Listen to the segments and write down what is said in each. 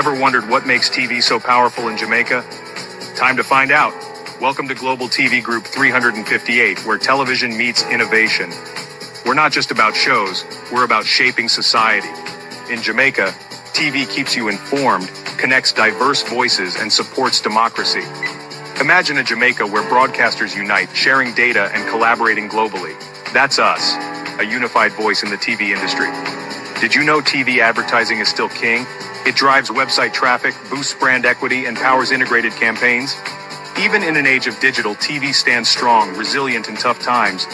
Ever wondered what makes TV so powerful in Jamaica? Time to find out. Welcome to Global TV Group 358, where television meets innovation. We're not just about shows, we're about shaping society. In Jamaica, TV keeps you informed, connects diverse voices, and supports democracy. Imagine a Jamaica where broadcasters unite, sharing data and collaborating globally. That's us, a unified voice in the TV industry. Did you know TV advertising is still king? It drives website traffic, boosts brand equity, and powers integrated campaigns. Even in an age of digital, TV stands strong, resilient in tough times.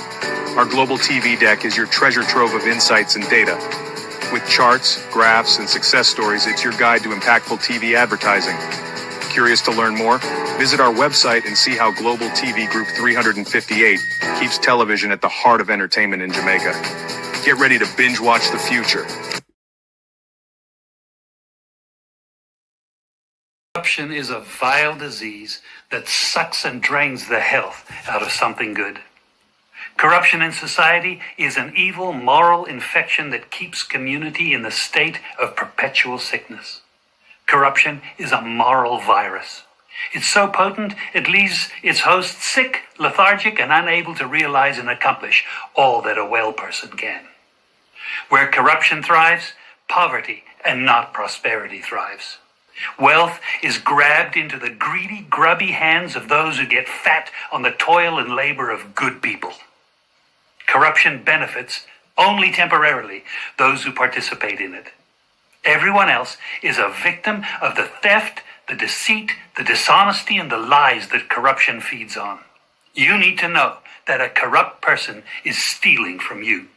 Our global TV deck is your treasure trove of insights and data. With charts, graphs, and success stories, it's your guide to impactful TV advertising. Curious to learn more? Visit our website and see how Global TV Group 358 keeps television at the heart of entertainment in Jamaica. Get ready to binge watch the future. Corruption is a vile disease that sucks and drains the health out of something good. Corruption in society is an evil moral infection that keeps community in the state of perpetual sickness. Corruption is a moral virus. It's so potent, it leaves its host sick, lethargic, and unable to realize and accomplish all that a well person can. Where corruption thrives, poverty and not prosperity thrives. Wealth is grabbed into the greedy, grubby hands of those who get fat on the toil and labor of good people. Corruption benefits, only temporarily, those who participate in it. Everyone else is a victim of the theft, the deceit, the dishonesty, and the lies that corruption feeds on. You need to know that a corrupt person is stealing from you.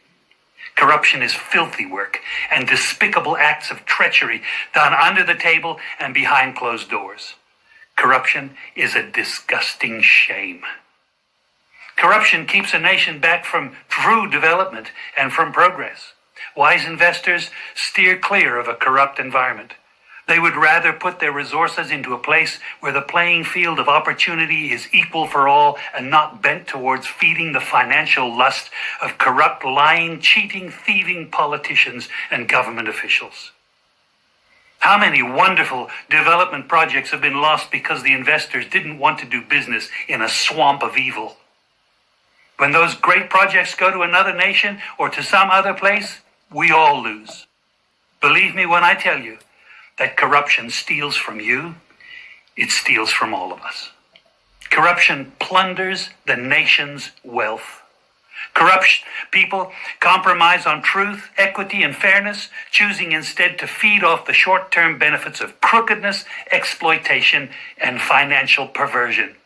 Corruption is filthy work and despicable acts of treachery done under the table and behind closed doors. Corruption is a disgusting shame. Corruption keeps a nation back from true development and from progress. Wise investors steer clear of a corrupt environment. They would rather put their resources into a place where the playing field of opportunity is equal for all and not bent towards feeding the financial lust of corrupt, lying, cheating, thieving politicians and government officials. How many wonderful development projects have been lost because the investors didn't want to do business in a swamp of evil? When those great projects go to another nation or to some other place, we all lose. Believe me when I tell you that corruption steals from you, it steals from all of us. Corruption plunders the nation's wealth. Corrupt people compromise on truth, equity, and fairness, choosing instead to feed off the short-term benefits of crookedness, exploitation, and financial perversion.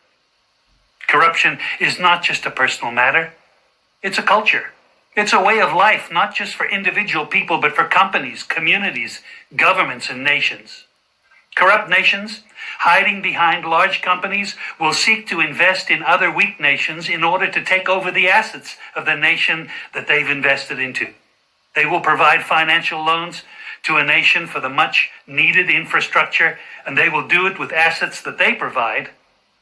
Corruption is not just a personal matter, it's a culture. It's a way of life, not just for individual people, but for companies, communities, governments, and nations. Corrupt nations, hiding behind large companies, will seek to invest in other weak nations in order to take over the assets of the nation that they've invested into. They will provide financial loans to a nation for the much-needed infrastructure, and they will do it with assets that they provide.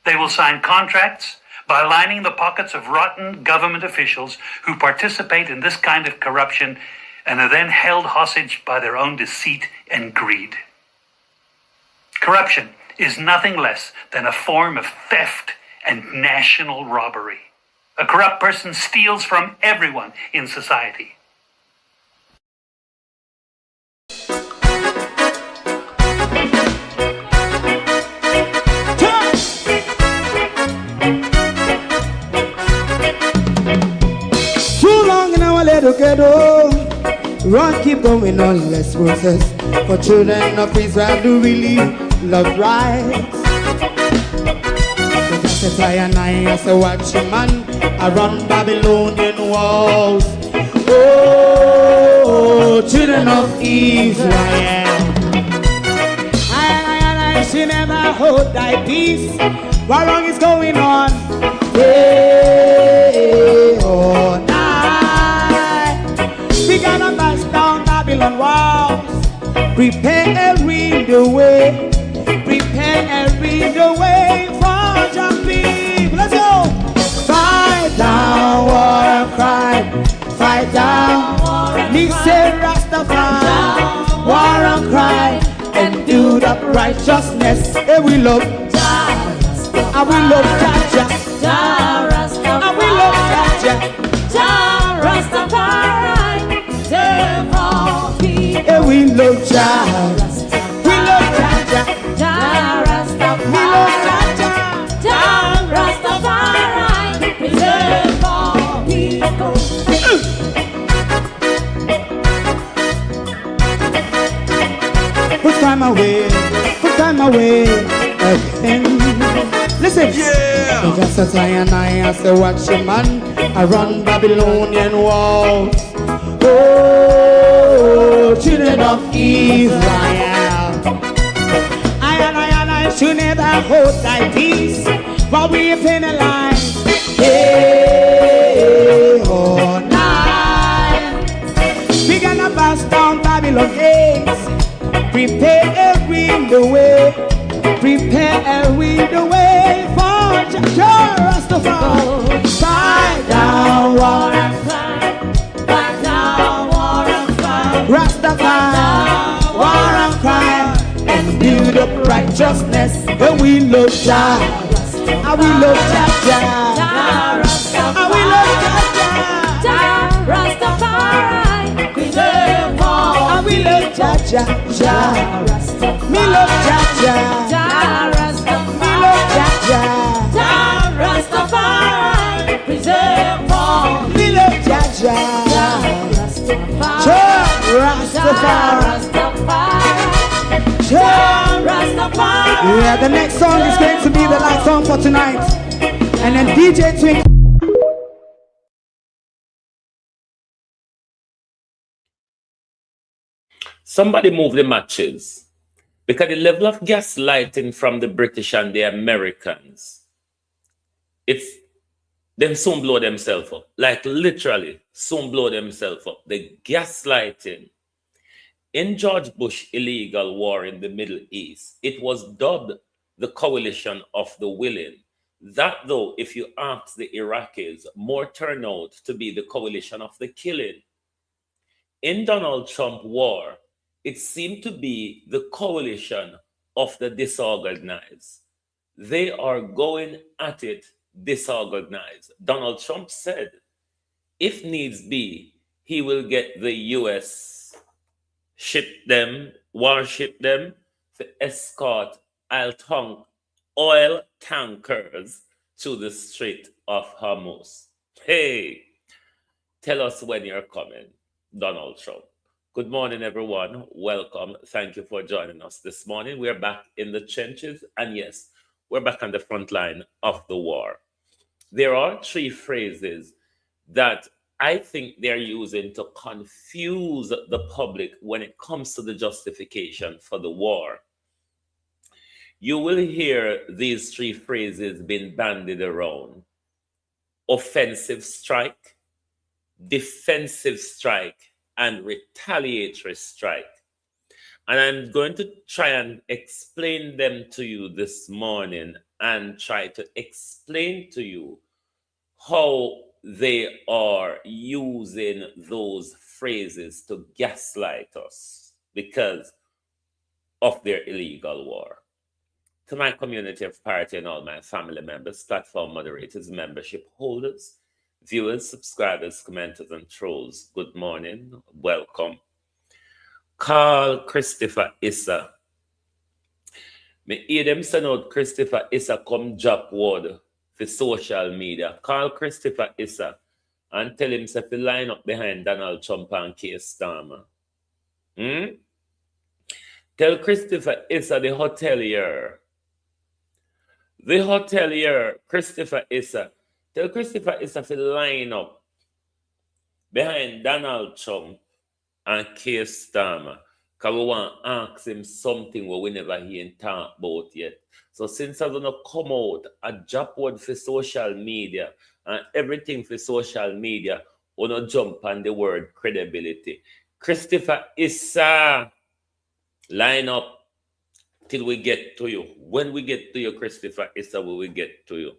They will sign contracts by lining the pockets of rotten government officials who participate in this kind of corruption and are then held hostage by their own deceit and greed. Corruption is nothing less than a form of theft and national robbery. A corrupt person steals from everyone in society. Ghetto, run, keep going on, less process. For children of Israel do really love rights. So justify and I as a watchman around Babylonian walls. Oh, children of Israel, I should never hold thy peace. What wrong is going on? Hey, oh, we gotta bust down Babylon walls. Prepare and read the way. Prepare and read the way for your people. Let's go. Fight down, war and crime. Fight down, Nixon Rastafari. War and crime and do the up righteousness. And we love and we love Jaja. And we love Jaja. And we love Jaja. We love Jaja. We love Jaja. Put time away again. Listen, yeah. Just as I and I say, watch your man, I run Babylonian walls. Oh, children of Israel, I and I should never hold thy peace, while we penalize day or night. We gonna bust down Babylon gates. Prepare the way, prepare the way for Rastafari. Fight down war and crime, fight down war and crime. Rastafari, war and crime, and build up righteousness. And we love Jah, and we love Jah, and we love Jah, Rastafari, preserve all, and we love Jah, me love Jah, me love Jah, Rastafari, preserve all, me love Jah, Rastafari. Yeah, the next song is going to be the last song for tonight, and then DJ Twink. Somebody move the matches, because the level of gaslighting from the British and the Americans, them soon blow themselves up. Like literally, soon blow themselves up. The gaslighting. In George Bush's illegal war in the Middle East, it was dubbed the coalition of the willing. That though, if you ask the Iraqis, more turned out to be the coalition of the killing. In Donald Trump war, it seemed to be the coalition of the disorganized. They are going at it disorganized. Donald Trump said, if needs be, he will get the US warship them to escort oil tankers to the Strait of Hormuz. Hey, tell us when you're coming, Donald Trump. Good morning, everyone. Welcome. Thank you for joining us this morning. We're back in the trenches, and yes, we're back on the front line of the war. There are three phrases that I think they're using to confuse the public when it comes to the justification for the war. You will hear these three phrases being bandied around: offensive strike, defensive strike, and retaliatory strike. And I'm going to try and explain them to you this morning and try to explain to you how they are using those phrases to gaslight us because of their illegal war. To my community of party and all my family members, platform moderators, membership holders, viewers, subscribers, commenters, and trolls, good morning, welcome. Call Christopher Issa. Me hear them send out Christopher Issa come drop word for social media. Call Christopher Issa and tell him to line up behind Donald Trump and Keir Starmer. Tell Christopher Issa, the hotelier, Christopher Issa, tell Christopher Issa to line up behind Donald Trump and Keir Starmer, because we want to ask him something we never hear him talk about yet. So since I'm going to come out a drop word for social media and everything for social media, we're going to jump on the word credibility. Christopher Issa, line up till we get to you. When we get to you, Christopher Issa, we will get to you.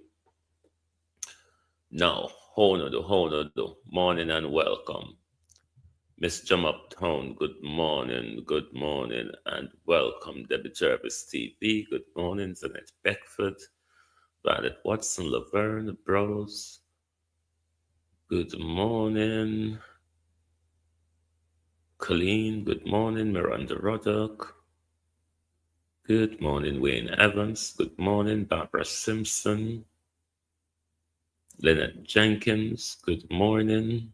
Now, how do? Morning and welcome. Miss Jum Uptown, good morning, and welcome. Debbie Jervis TV, good morning. Zanette Beckford, Violet Watson, Laverne Bros, good morning. Colleen, good morning. Miranda Ruddock, good morning. Wayne Evans, good morning. Barbara Simpson, Lynette Jenkins, good morning.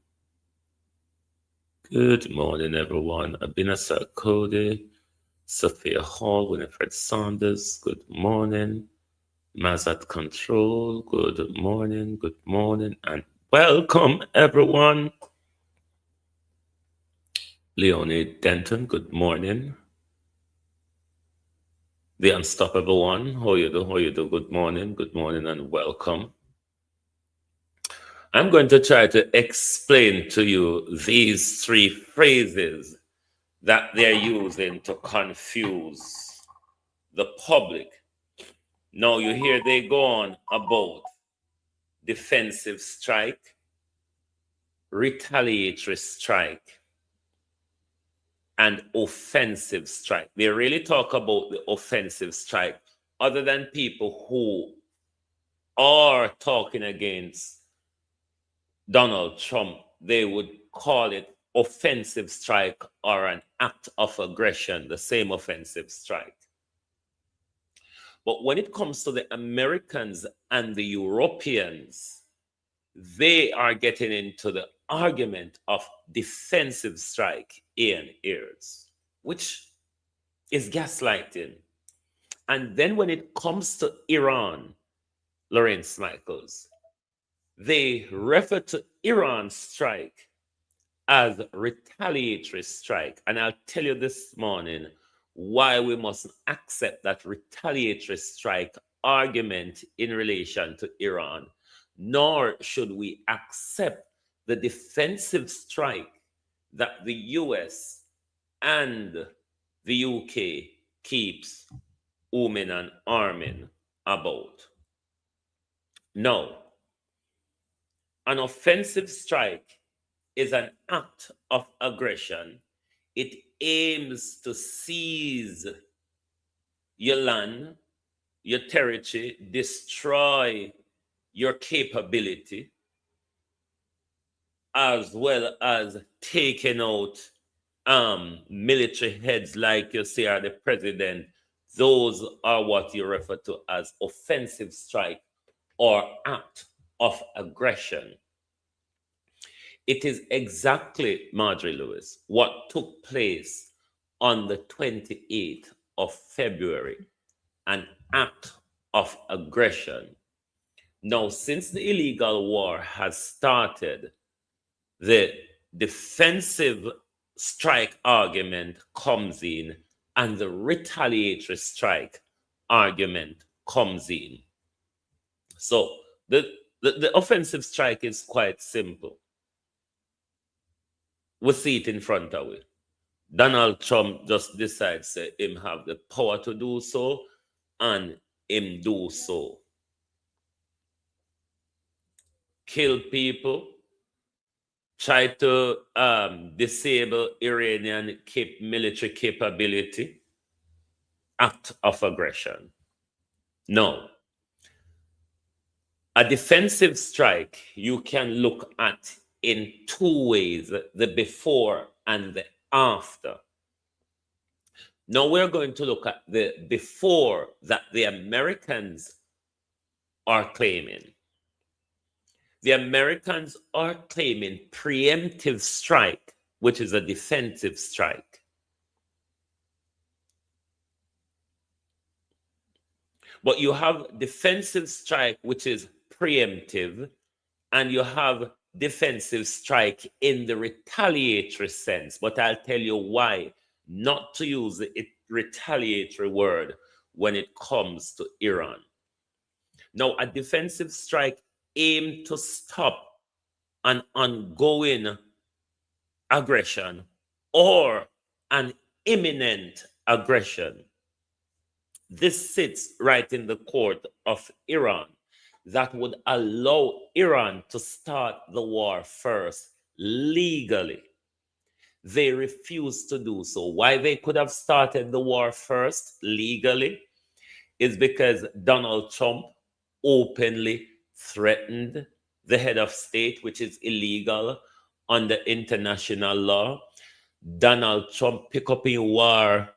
Good morning, everyone. Abinasa Cody, Sophia Hall, Winifred Saunders, good morning. Mazat Control, good morning, and welcome, everyone. Leonie Denton, good morning. The Unstoppable One, how you do? Good morning, and welcome. I'm going to try to explain to you these three phrases that they're using to confuse the public. Now you hear they go on about defensive strike, retaliatory strike, and offensive strike. They really talk about the offensive strike, other than people who are talking against Donald Trump. They would call it offensive strike or an act of aggression, the same offensive strike. But when it comes to the Americans and the Europeans, they are getting into the argument of defensive strike in ears, which is gaslighting. And then when it comes to Iran, Lawrence Michaels, they refer to Iran's strike as retaliatory strike. And I'll tell you this morning why we mustn't accept that retaliatory strike argument in relation to Iran, nor should we accept the defensive strike that the US and the UK keeps ooming and arming about. No. An offensive strike is an act of aggression. It aims to seize your land, your territory, destroy your capability, as well as taking out military heads like you see are the president. Those are what you refer to as offensive strike or act of aggression. It is exactly, Marjorie Lewis, what took place on the 28th of February, an act of aggression. Now, since the illegal war has started, the defensive strike argument comes in and the retaliatory strike argument comes in. So the offensive strike is quite simple. We see it in front of it. Donald Trump just decides that him have the power to do so, and him do so. Kill people, try to disable Iranian military capability, act of aggression. No. A defensive strike you can look at in two ways, the before and the after. Now we're going to look at the before that the Americans are claiming. The Americans are claiming preemptive strike, which is a defensive strike. But you have defensive strike, which is preemptive, and you have defensive strike in the retaliatory sense. But I'll tell you why not to use the retaliatory word when it comes to Iran. Now, a defensive strike aimed to stop an ongoing aggression or an imminent aggression. This sits right in the court of Iran that would allow Iran to start the war first legally. They refuse to do so. Why they could have started the war first legally is because Donald Trump openly threatened the head of state, which is illegal under international law. Donald Trump pick up in war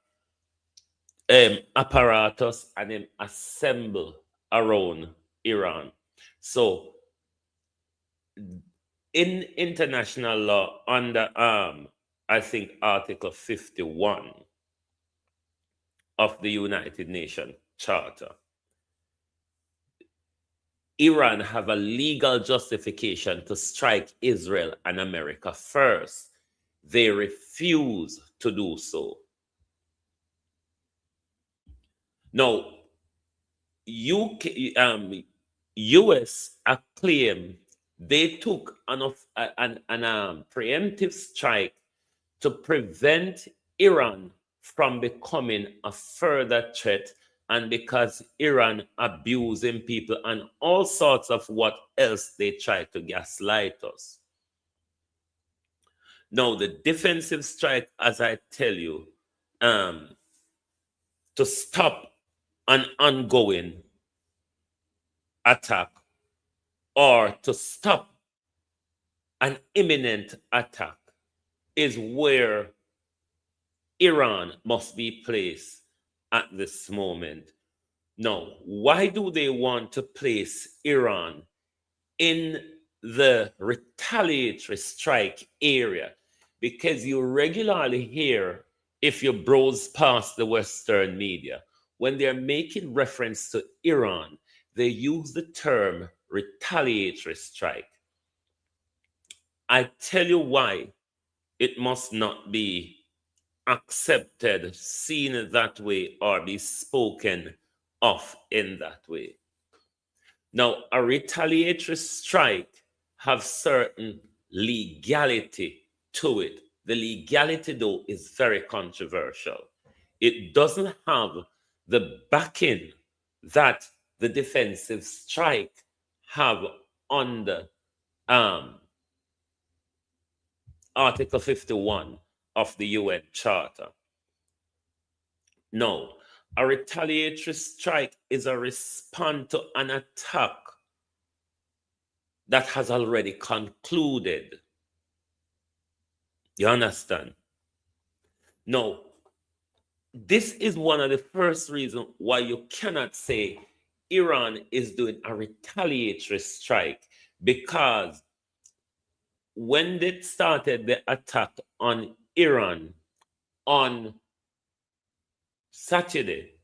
apparatus and him assemble around Iran. So in international law under I think Article 51 of the United Nations Charter, Iran have a legal justification to strike Israel and America first. They refuse to do so. Now, US claim they took an preemptive strike to prevent Iran from becoming a further threat, and because Iran abusing people and all sorts of what else they try to gaslight us. Now, the defensive strike, as I tell you, to stop an ongoing attack or to stop an imminent attack is where Iran must be placed at this moment. Now, why do they want to place Iran in the retaliatory strike area? Because you regularly hear, if you browse past the Western media, when they're making reference to Iran, they use the term retaliatory strike. I tell you why it must not be accepted, seen that way, or be spoken of in that way. Now, a retaliatory strike have certain legality to it. The legality, though, is very controversial. It doesn't have the backing that the defensive strike have under Article 51 of the UN Charter. No, a retaliatory strike is a response to an attack that has already concluded. You understand? No, this is one of the first reasons why you cannot say Iran is doing a retaliatory strike, because when they started the attack on Iran on Saturday,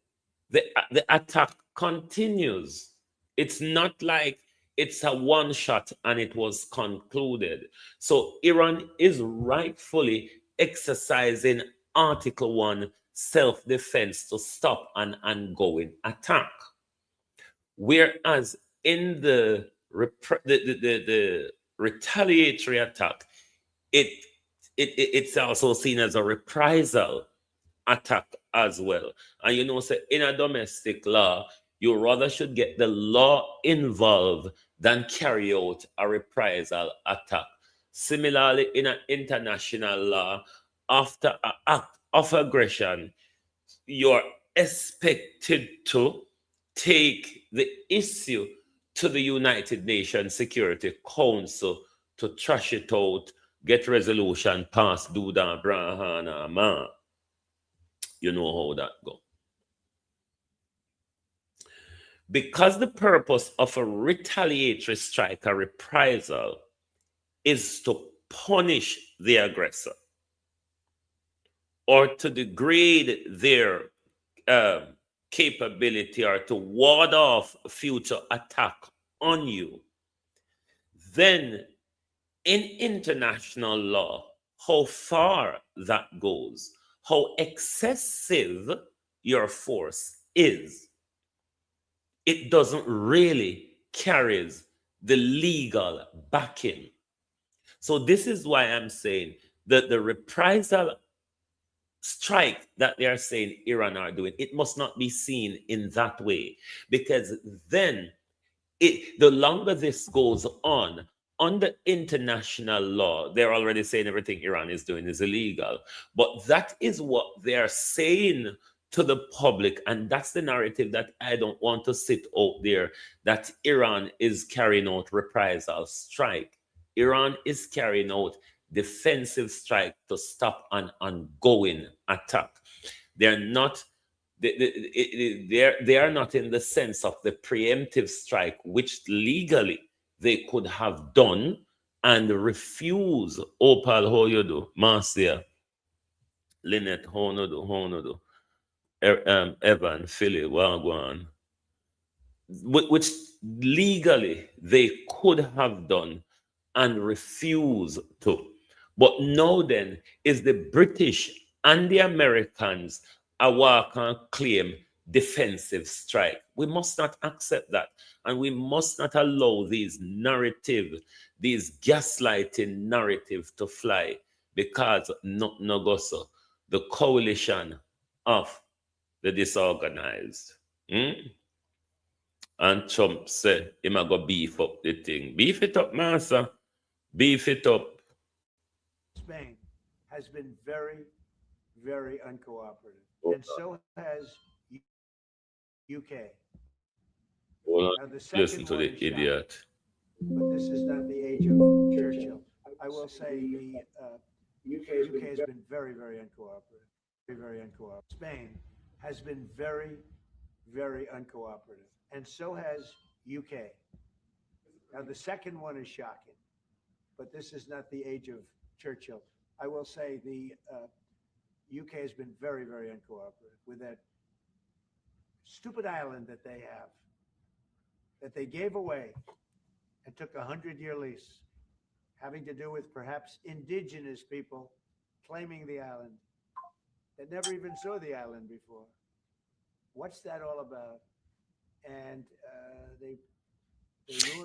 the attack continues. It's not like it's a one shot and it was concluded. So Iran is rightfully exercising Article 1 self-defense to stop an ongoing attack. Whereas in the retaliatory attack, it's also seen as a reprisal attack as well. And you know, so in a domestic law, you rather should get the law involved than carry out a reprisal attack. Similarly, in an international law, after an act of aggression, you're expected to take the issue to the United Nations Security Council to trash it out, get resolution passed, do that, brahana, ma. You know how that go. Because the purpose of a retaliatory strike, a reprisal, is to punish the aggressor or to degrade their capability or to ward off future attack on you, then in international law, how far that goes, how excessive your force is, it doesn't really carry the legal backing. So this is why I'm saying that the reprisal strike that they are saying Iran are doing, it must not be seen in that way, because then the longer this goes on, under international law, they're already saying everything Iran is doing is illegal. But that is what they're saying to the public. And that's the narrative that I don't want to sit out there, that Iran is carrying out reprisal strike. Iran is carrying out defensive strike to stop an ongoing attack. They're not they are not in the sense of the preemptive strike, which legally they could have done and refuse. Opal, how you do? Marcia, Lynette, how you do? Evan, Philly, Wagwan, which legally they could have done and refuse to. But now then is the British and the Americans a walk and claim defensive strike. We must not accept that. And we must not allow these gaslighting narrative to fly, because no go so. The coalition of the disorganized. And Trump said, he might go beef up the thing. Beef it up, master. Beef it up. Spain has been very, very uncooperative. And so has UK. Well, Now, the listen to the idiot. But this is not the age of Churchill. I will say the UK has been very, very uncooperative. Very, very uncooperative. Spain has been very, very uncooperative. And so has UK. Now, the second one is shocking. But this is not the age of Churchill. I will say the UK has been very, very uncooperative with that stupid island that they have, that they gave away and took a 100-year lease, having to do with perhaps indigenous people claiming the island that never even saw the island before. What's that all about? And they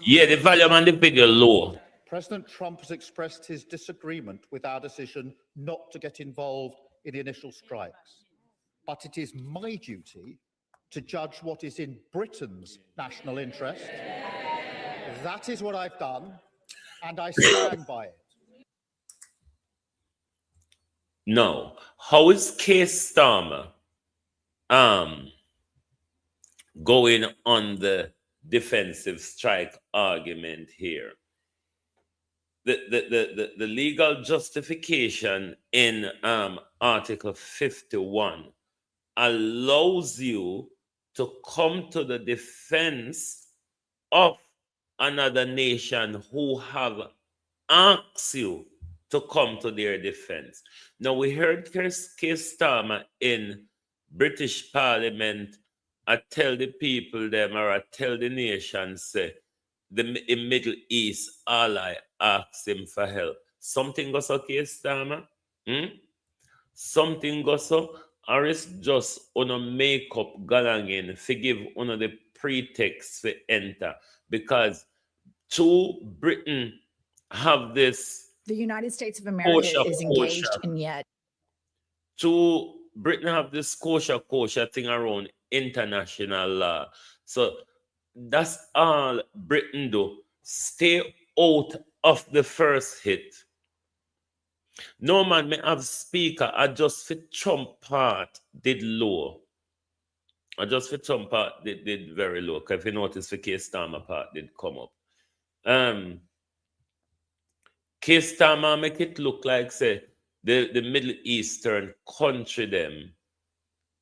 yeah, the volume and the figure low. President Trump has expressed his disagreement with our decision not to get involved in the initial strikes. But it is my duty to judge what is in Britain's national interest. That is what I've done, and I stand by it. No. How is Keir Starmer going on the defensive strike argument here? The legal justification in Article 51 allows you to come to the defense of another nation who have asked you to come to their defense. Now, we heard Keir Starmer in British Parliament, I tell the people them, or I tell the nation, say, in Middle East, all I ask him for help. Something goes okay, Starmer? Something goes so, or it's just on a makeup galangin, forgive one of the pretext to enter, because to Britain have this. The United States of America is engaged in yet. To Britain have this kosher thing around international law. So that's all Britain do. Stay out of the first hit. No man may have speaker. I just for Trump part did low. I just for Trump part did very low. Because if you notice for Keir Starmer part did come up. Keir Starmer make it look like say the Middle Eastern country them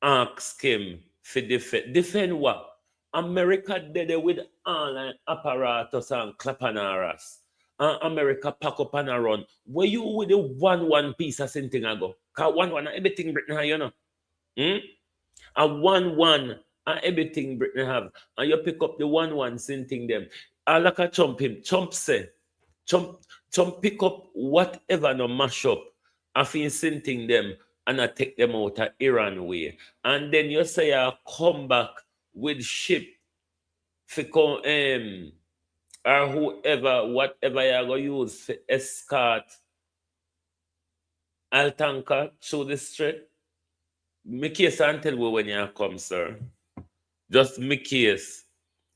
ask him for defend what? America did it with all apparatus and clapanaras. America pack up and run. Where you with the one piece of something ago? Cause one everything Britain have, you know. A one everything Britain have. And you pick up the one something them. I like a Trump him. Trump say, Trump pick up whatever no mash up. I feel something them and I take them out of Iran way. And then you say I come back with ship for or whoever, whatever you're going to use for escort I'll tanker through the strait. Me case and tell you when you come, sir. Just me case.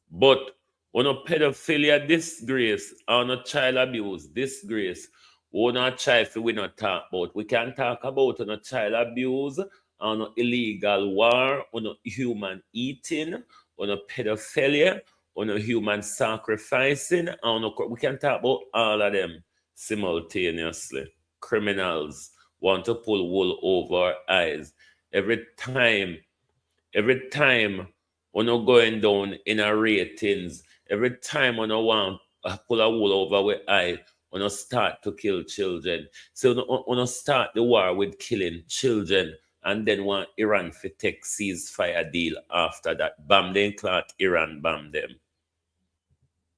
But On a pedophilia disgrace, on a child abuse disgrace, on a child we not talk about. We can talk about on a child abuse, on a illegal war, on a human eating, on a pedophilia, on a human sacrificing, we can talk about all of them simultaneously. Criminals want to pull wool over our eyes. Every time when you're going down in our ratings, every time when you want to pull a wool over our eye, when you start to kill children. So when you start the war with killing children, and then want Iran to take ceasefire deal after that. Bomb them, clot Iran, bomb them.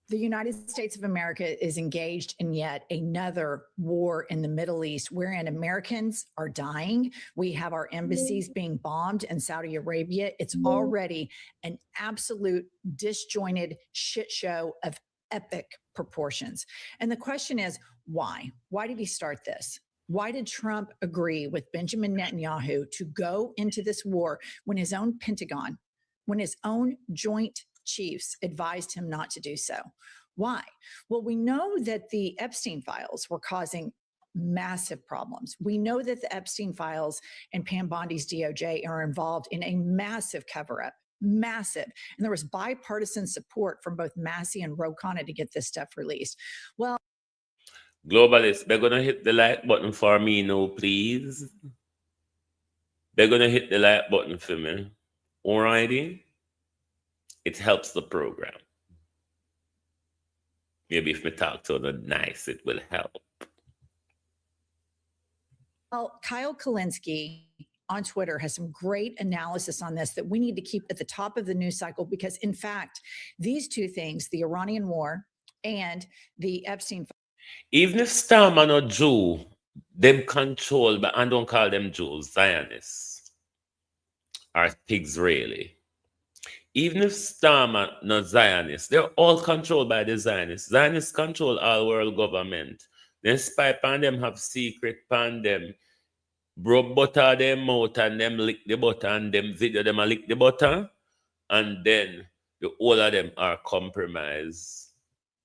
The United States of America is engaged in yet another war in the Middle East, wherein Americans are dying. We have our embassies being bombed in Saudi Arabia. It's already an absolute disjointed shit show of epic proportions. And the question is, why? Why did he start this? Why did Trump agree with Benjamin Netanyahu to go into this war when his own Pentagon, when his own joint chiefs advised him not to do so? Why? Well, we know that the Epstein files were causing massive problems. We know that the Epstein files and Pam Bondi's DOJ are involved in a massive cover-up, massive. And there was bipartisan support from both Massey and Ro Khanna to get this stuff released. Well, globalists, they're going to hit the like button for me now, please. They're going to hit the like button for me. Alrighty? It helps the program. Maybe if we talk to them nice, it will help. Well, Kyle Kulinski on Twitter has some great analysis on this that we need to keep at the top of the news cycle because, in fact, these two things, the Iranian war and the Epstein. Even if Starman or Jew, them controlled, but I don't call them Jews, Zionists, are pigs really. Even if Starman not Zionists, they're all controlled by the Zionists. Zionists control all world government. They spy on them, have secret on them, rub butter them out and them lick the butter and them video them and lick the butter, and then the all of them are compromised.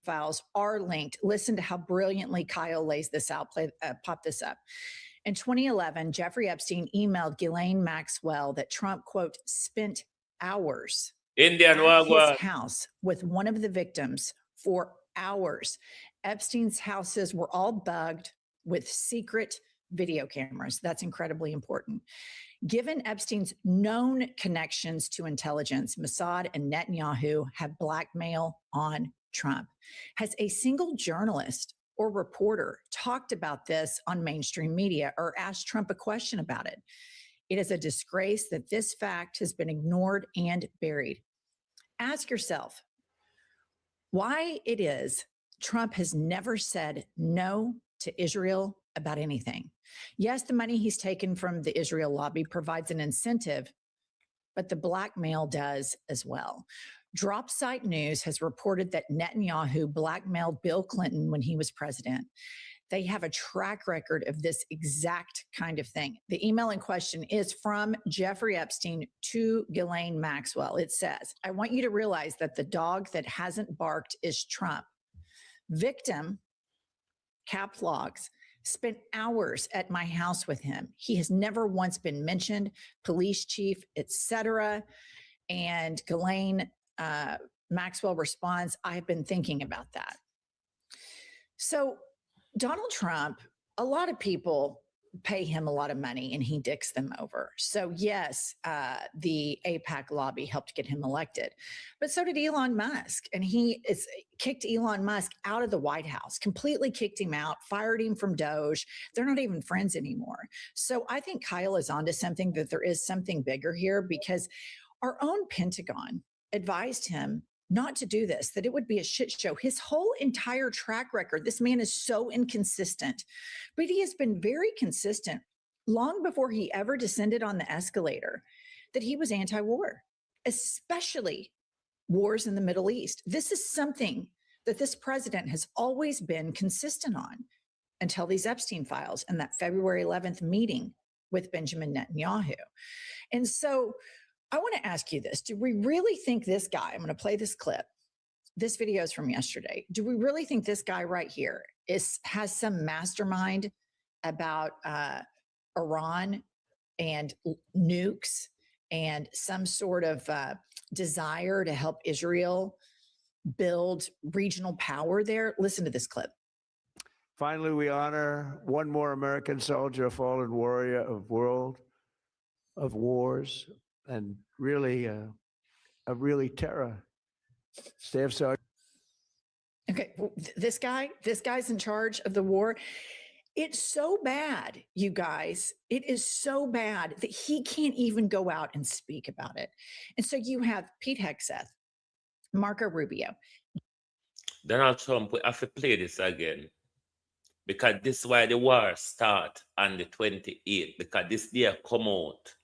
Files are linked. Listen to how brilliantly Kyle lays this out. Pop this up. In 2011, Jeffrey Epstein emailed Ghislaine Maxwell that Trump, quote, spent hours at his house with one of the victims for hours. Epstein's houses were all bugged with secret video cameras. That's incredibly important. Given Epstein's known connections to intelligence, Mossad and Netanyahu have blackmail on Trump. Has a single journalist or reporter talked about this on mainstream media or asked Trump a question about it? It is a disgrace that this fact has been ignored and buried. Ask yourself why it is Trump has never said no to Israel about anything. Yes, the money he's taken from the Israel lobby provides an incentive, but the blackmail does as well. Dropsite News has reported that Netanyahu blackmailed Bill Clinton when he was president. They have a track record of this exact kind of thing. The email in question is from Jeffrey Epstein to Ghislaine Maxwell. It says, I want you to realize that the dog that hasn't barked is Trump. Victim, cap logs, spent hours at my house with him. He has never once been mentioned, police chief, etc. And Ghislaine Maxwell responds, I have been thinking about that. So Donald Trump, a lot of people pay him a lot of money and he dicks them over. So yes, the AIPAC lobby helped get him elected, but so did Elon Musk. And he kicked Elon Musk out of the White House, completely kicked him out, fired him from Doge. They're not even friends anymore. So I think Kyle is onto something, that there is something bigger here, because our own Pentagon advised him not to do this, that it would be a shit show. His whole entire track record, this man is so inconsistent, but he has been very consistent long before he ever descended on the escalator, that he was anti-war, especially wars in the Middle East. This is something that this president has always been consistent on until these Epstein files and that February 11th meeting with Benjamin Netanyahu. And so I want to ask you this. Do we really think this guy, I'm going to play this clip, this video is from yesterday. Do we really think this guy right here has some mastermind about Iran and nukes and some sort of desire to help Israel build regional power there? Listen to this clip. Finally, we honor one more American soldier, a fallen warrior of world, of wars, and really, really terror. Staff Sergeant. Okay, well, this guy's in charge of the war. It's so bad, you guys. It is so bad that he can't even go out and speak about it. And so you have Pete Hegseth, Marco Rubio. Donald Trump, we have to play this again. Because this is why the war start on the 28th. Because this day come out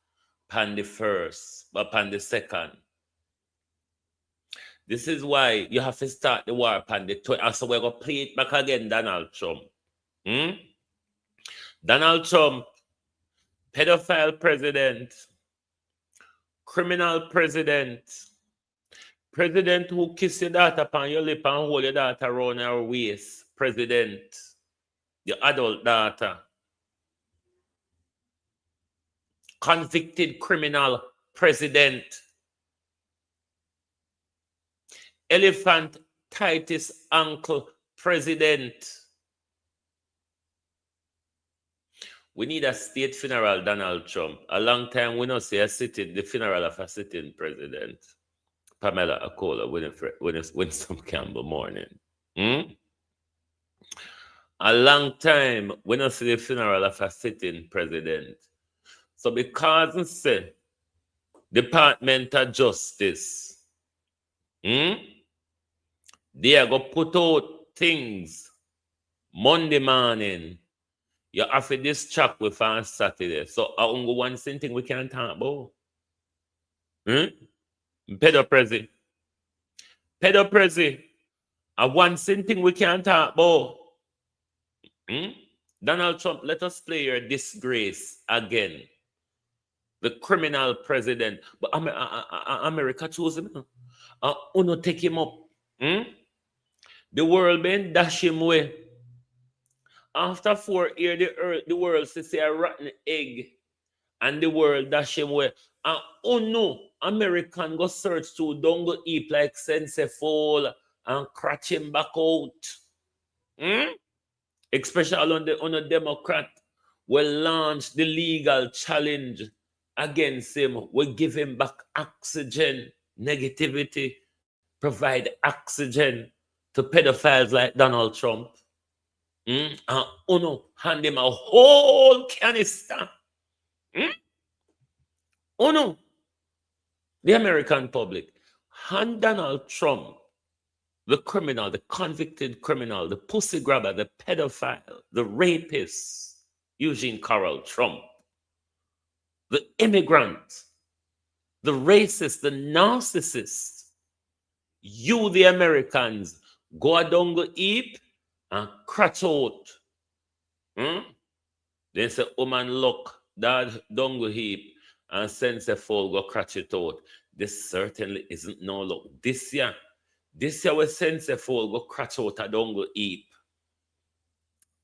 upon the 1st, upon the 2nd. This is why you have to start the war upon the 20th. So we're going to play it back again, Donald Trump. Donald Trump, pedophile president, criminal president, president who kiss your daughter upon your lip and hold your daughter around her waist, president, your adult daughter, convicted criminal president, elephant tightest uncle president. We need a state funeral, Donald Trump. A long time we don't see the funeral of a sitting president. Pamela Akola, Winston Campbell morning. A long time we don't see the funeral of a sitting president. So because we say Department of Justice, they are going to put out things Monday morning. You have to distract with on Saturday. So only one thing we can't talk about. Pedoprezi. A one thing we can't talk about. Donald Trump, let us play your disgrace again. The criminal president. But America chose him. Uno take him up. The world been dash him away. After 4 years, the world says a rotten egg, and the world dash him away. And oh no, American go search to don't go eat like Senseful and cratch him back out. Especially on the Democrat will launch the legal challenge against him. We give him back oxygen, negativity, provide oxygen to pedophiles like Donald Trump. And Uno hand him a whole canister. Uno, the American public, hand Donald Trump, the criminal, the convicted criminal, the pussy grabber, the pedophile, the rapist, Eugene Carroll Trump, the immigrant, the racist, the narcissist. You, the Americans, go down go heap and cratch out. Then say, woman, look, that dongle heap and sense a fall go cratch it out. This certainly isn't no luck. This year we sense a fall go cratch out a dongle heap.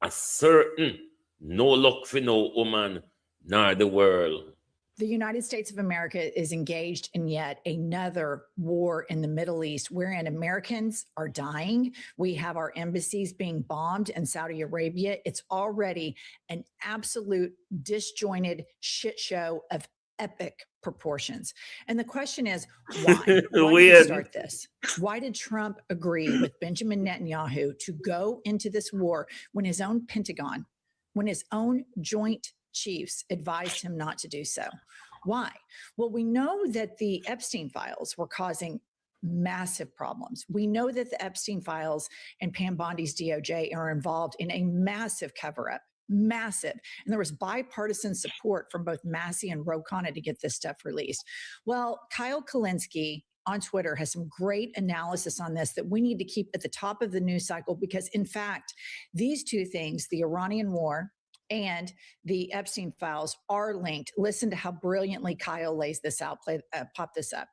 A certain no luck for no woman nor the world. The United States of America is engaged in yet another war in the Middle East, wherein Americans are dying. We have our embassies being bombed in Saudi Arabia. It's already an absolute disjointed shit show of epic proportions. And the question is, why? Why did we start this? Why did Trump agree with Benjamin Netanyahu to go into this war when his own Pentagon, when his own joint chiefs advised him not to do so? Why? Well, we know that the Epstein files were causing massive problems. We know that the Epstein files and Pam Bondi's DOJ are involved in a massive cover-up, massive. And there was bipartisan support from both Massey and Ro Khanna to get this stuff released. Well, Kyle Kulinski on Twitter has some great analysis on this that we need to keep at the top of the news cycle, because in fact, these two things, the Iranian war and the Epstein files, are linked. Listen to how brilliantly Kyle lays this out. Pop this up.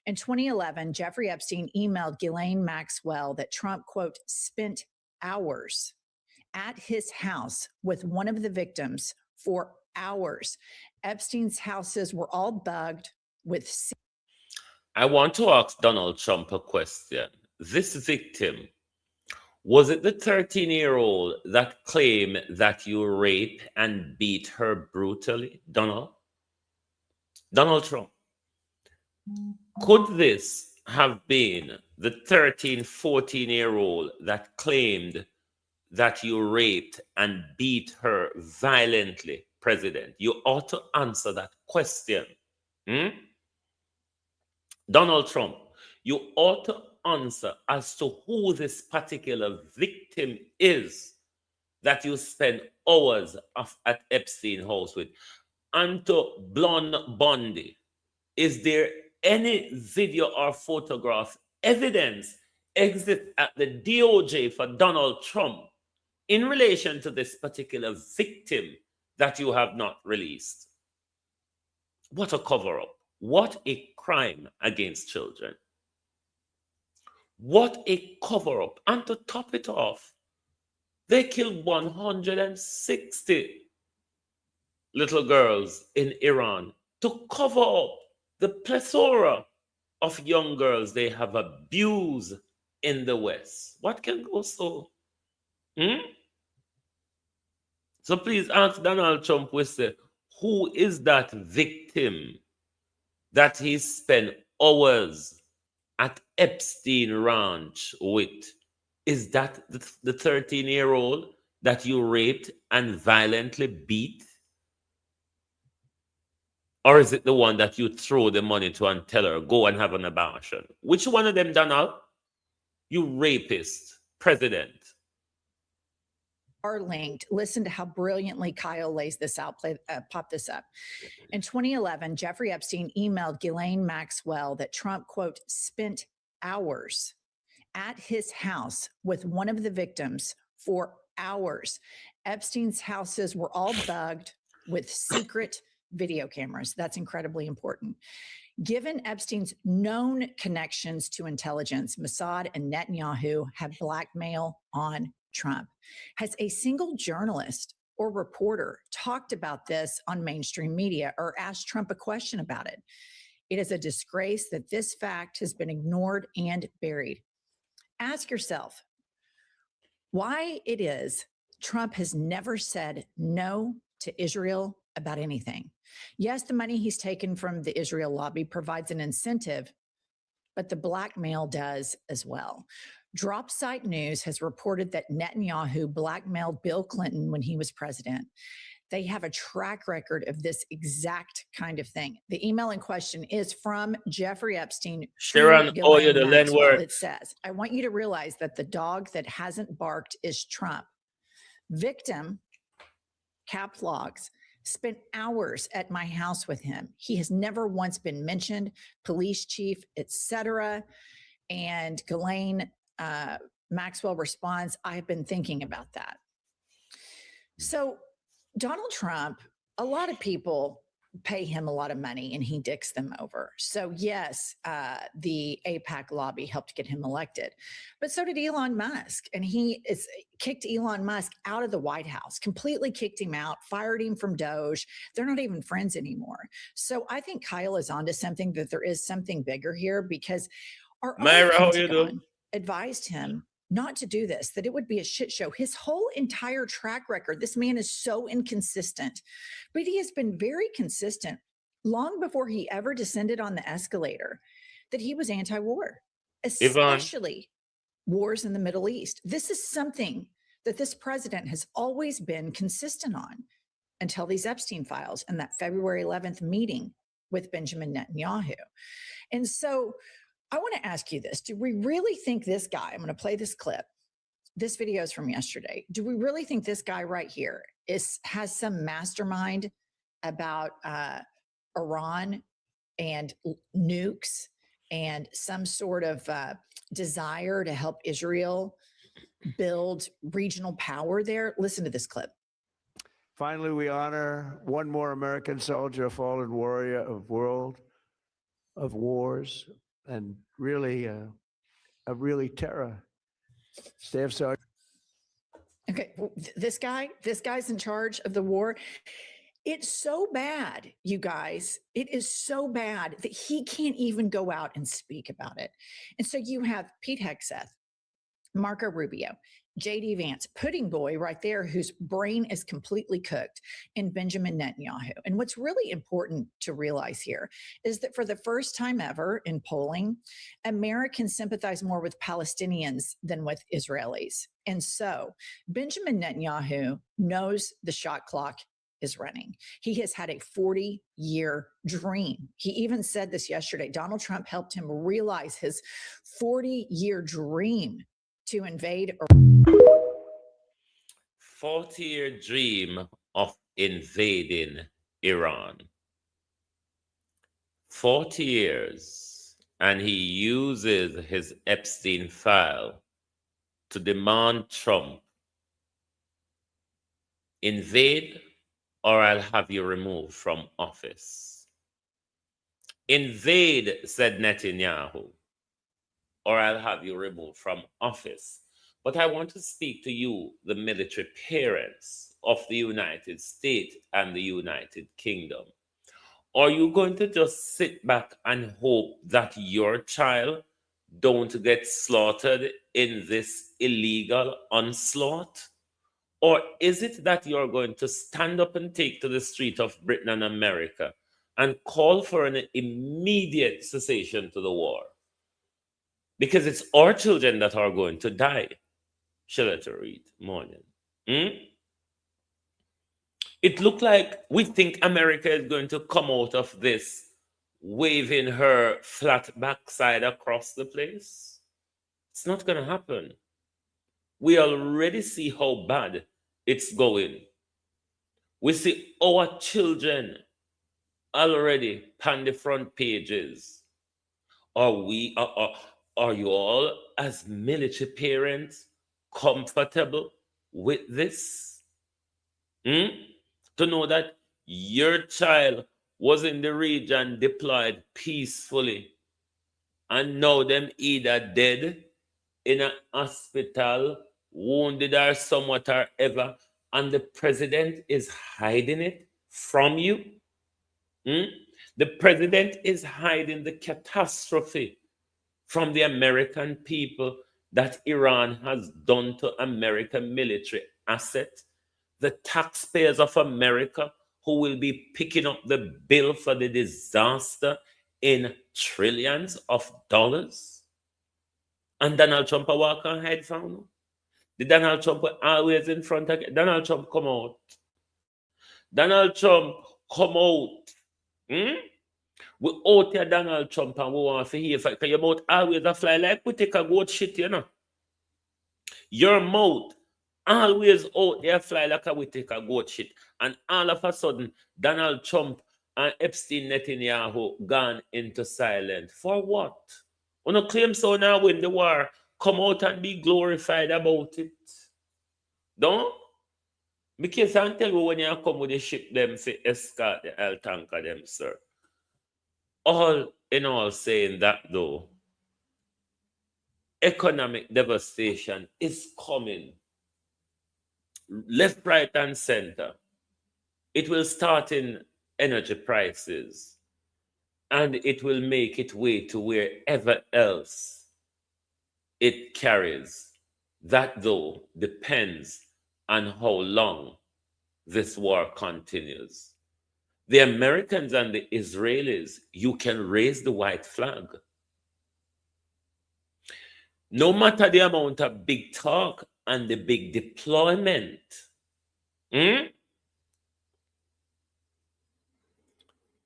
In 2011, Jeffrey Epstein emailed Ghislaine Maxwell that Trump, quote, spent hours at his house with one of the victims for hours. Epstein's houses were all bugged with. I want to ask Donald Trump a question. This victim, was it the 13-year-old that claimed that you raped and beat her brutally, Donald? Donald Trump, could this have been the 13, 14-year-old that claimed that you raped and beat her violently, President? You ought to answer that question. Donald Trump, you ought to answer as to who this particular victim is that you spend hours at Epstein house with. And to Blonde Bundy, is there any video or photograph evidence exist at the DOJ for Donald Trump in relation to this particular victim that you have not released? What a cover-up. What a crime against children. What a cover-up. And to top it off, they killed 160 little girls in Iran to cover up the plethora of young girls they have abused in the West. What can go so? So please ask Donald Trump, who is that victim that he spent hours at Epstein Ranch with? Is that the 13-year-old that you raped and violently beat? Or is it the one that you throw the money to and tell her, go and have an abortion? Which one of them, Donald? You rapist, President. Are linked. Listen to how brilliantly Kyle lays this out. Pop this up. In 2011, Jeffrey Epstein emailed Ghislaine Maxwell that Trump, quote, spent hours at his house with one of the victims for hours. Epstein's houses were all bugged with secret video cameras. That's incredibly important. Given Epstein's known connections to intelligence, Mossad and Netanyahu have blackmail on Trump. Has a single journalist or reporter talked about this on mainstream media or asked Trump a question about it? It is a disgrace that this fact has been ignored and buried. Ask yourself why it is Trump has never said no to Israel about anything. Yes, the money he's taken from the Israel lobby provides an incentive, but the blackmail does as well. Drop Site News has reported that Netanyahu blackmailed Bill Clinton when he was president. They have a track record of this exact kind of thing. The email in question is from Jeffrey Epstein. Sharon, oh, you're the landlord. It says, I want you to realize that the dog that hasn't barked is Trump. Victim, cap logs, spent hours at my house with him. He has never once been mentioned, police chief, etc. And Ghislaine Maxwell responds, I have been thinking about that. So Donald Trump, a lot of people pay him a lot of money and he dicks them over. So yes, the AIPAC lobby helped get him elected, but so did Elon Musk. And he kicked Elon Musk out of the White House, completely kicked him out, fired him from Doge. They're not even friends anymore. So I think Kyle is onto something, that there is something bigger here, because our Pentagon advised him not to do this, that it would be a shit show. His whole entire track record, this man is so inconsistent, but he has been very consistent long before he ever descended on the escalator, that he was anti-war, especially wars in the Middle East. This is something that this president has always been consistent on until these Epstein files and that February 11th meeting with Benjamin Netanyahu. And so I want to ask you this. Do we really think this guy, I'm going to play this clip. This video is from yesterday. Do we really think this guy right here has some mastermind about Iran and nukes and some sort of desire to help Israel build regional power there? Listen to this clip. Finally, we honor one more American soldier, a fallen warrior of world of wars, and really terror. Staff Sergeant. Okay, this guy's in charge of the war. It's so bad, you guys. It is so bad that he can't even go out and speak about it. And so you have Pete Hegseth, Marco Rubio, JD Vance, Pudding Boy right there, whose brain is completely cooked, and Benjamin Netanyahu. And what's really important to realize here is that for the first time ever in polling, Americans sympathize more with Palestinians than with Israelis. And so Benjamin Netanyahu knows the shot clock is running. He has had a 40-year dream. He even said this yesterday. Donald Trump helped him realize his 40-year dream to invade. 40-year dream of invading Iran. 40 years, and he uses his Epstein file to demand Trump invade or I'll have you removed from office. Invade, said Netanyahu, or I'll have you removed from office. But I want to speak to you, the military parents of the United States and the United Kingdom. Are you going to just sit back and hope that your child don't get slaughtered in this illegal onslaught? Or is it that you're going to stand up and take to the street of Britain and America and call for an immediate cessation to the war? Because it's our children that are going to die. Shall I read? Morning. It looked like we think America is going to come out of this waving her flat backside across the place. It's not going to happen. We already see how bad it's going. We see our children already on the front pages. Are you all, as military parents, comfortable with this? To know that your child was in the region deployed peacefully, and now them either dead in a hospital, wounded or somewhat or ever, and the president is hiding it from you? The president is hiding the catastrophe from the American people that Iran has done to American military assets. The taxpayers of America who will be picking up the bill for the disaster in trillions of dollars. And Donald Trump walk on head from. The Donald Trump always in front of Donald Trump come out. Donald Trump come out. We out here Donald Trump and we want to hear because your mouth always a fly like we take a goat shit, you know. Your mouth always out there fly like we take a goat shit. And all of a sudden, Donald Trump and Epstein Netanyahu gone into silence. For what? We no claim so now win the war. Come out and be glorified about it. Don't? Because I tell you when you come with the ship them say escort the oil tanker them, sir. All in all saying that though, economic devastation is coming. Left, right, and center. It will start in energy prices, and it will make its way to wherever else it carries. That, though, depends on how long this war continues. The Americans and the Israelis, you can raise the white flag. No matter the amount of big talk and the big deployment. Me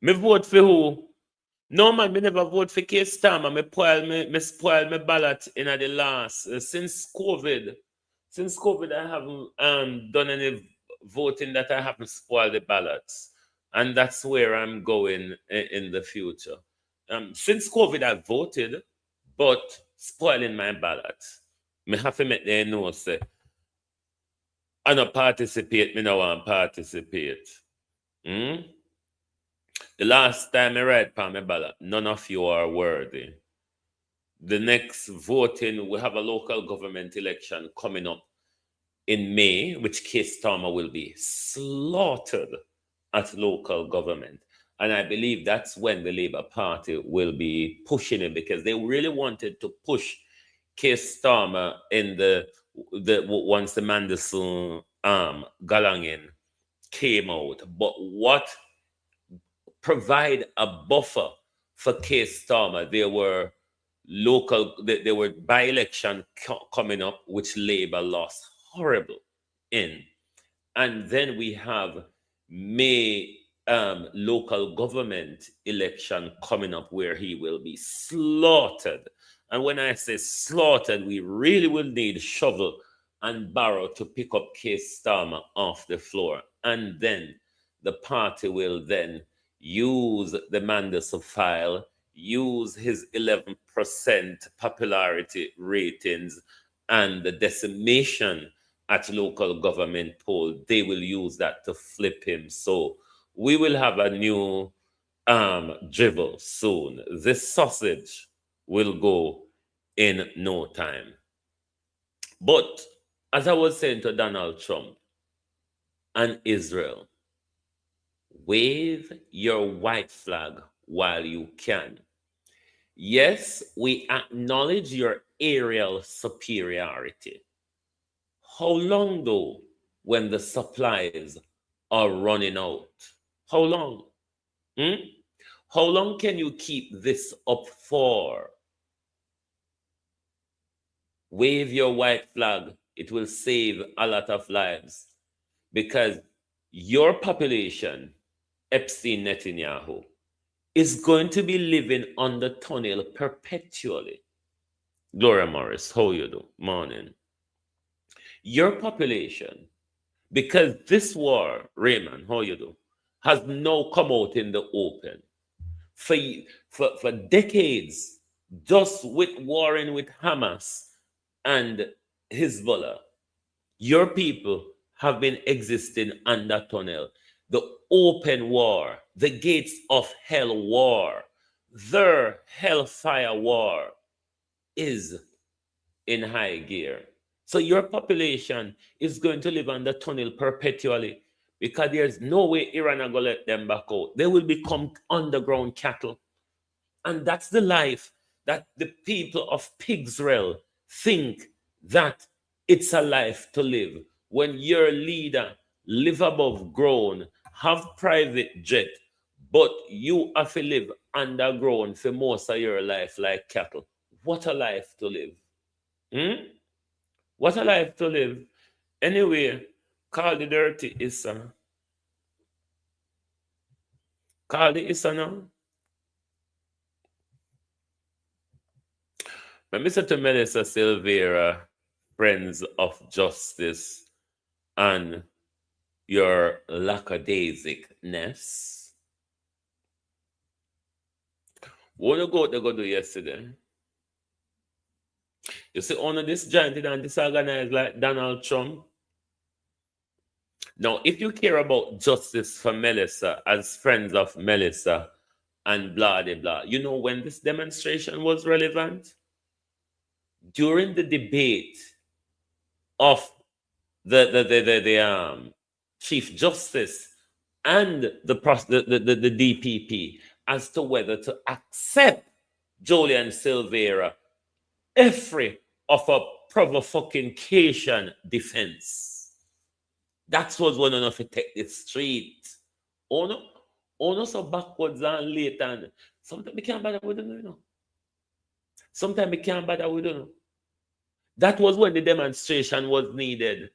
vote for who? No man, me never vote for Keir Starmer. Me spoil my ballot in the last. Since COVID, I haven't done any voting that I haven't spoiled the ballots. And that's where I'm going in the future. Since COVID, I voted, but spoiling my ballot. Me have to make them know, say, I don't participate, me no want participate. The last time I read for my ballot, none of you are worthy. the next voting, we have a local government election coming up in May, which Keir Starmer will be slaughtered at local government. And I believe that's when the Labour Party will be pushing it, because they really wanted to push Keir Starmer in the once the Mandelson Galangin came out. But what provide a buffer for Keir Starmer? There were there were by-election coming up, which Labour lost horrible in. And then we have May local government election coming up where he will be slaughtered. And when I say slaughtered, we really will need shovel and barrow to pick up Keir Starmer off the floor. And then the party will then use the Mandelson file, use his 11% popularity ratings and the decimation at local government poll. They will use that to flip him. So we will have a new drivel soon. This sausage will go in no time. But as I was saying to Donald Trump and Israel, wave your white flag while you can. Yes, we acknowledge your aerial superiority. How long, though, when the supplies are running out? How long? How long can you keep this up for? Wave your white flag. It will save a lot of lives, because your population, Epstein Netanyahu, is going to be living on the tunnel perpetually. Gloria Morris, how you do? Morning. Your population, because this war, Raymond, how you do, has now come out in the open. For decades, just with warring with Hamas and Hezbollah, your people have been existing under tunnel. The open war, the gates of hell war, their hellfire war is in high gear. So your population is going to live under tunnel perpetually, because there's no way Iran are going to let them back out. They will become underground cattle. And that's the life that the people of Pigsrel think that it's a life to live. When your leader live above ground, have private jet, but you have to live underground for most of your life like cattle. What a life to live. What a life to live. Anyway, call the dirty Issa. Call the Issa now. Let me say to Melissa Silvera, friends of justice, and your lackadaisicness. What you go to do yesterday? You see, only this giant and disorganized like Donald Trump. Now, if you care about justice for Melissa as friends of Melissa and blah, blah, blah, you know when this demonstration was relevant? During the debate of the Chief Justice and the DPP as to whether to accept Julian Silvera every of a provocation defense. That was one enough to take the street. Oh no, so backwards and late, and sometimes we can't bother with them, you know. Sometimes we can't bother with them. That was when the demonstration was needed.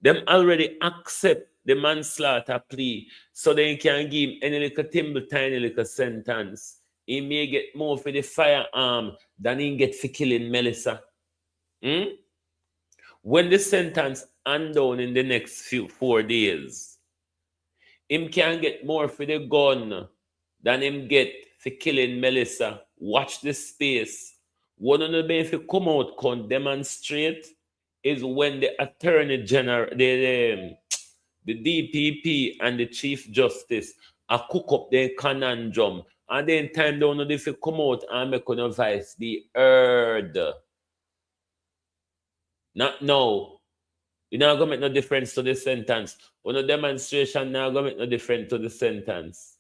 Them already accept the manslaughter plea, so they can give him any little tiny little sentence. He may get more for the firearm than he get for killing Melissa. When the sentence hand down in the next 4 days, him can get more for the gun than him get for killing Melissa. Watch this space. One of the if you come out can demonstrate is when the Attorney General, the DPP and the Chief Justice are cook up their conundrum And then time down if you come out and make a voice be heard. Not now. You not gonna make no difference to the sentence. On a demonstration now gonna make no difference to the sentence.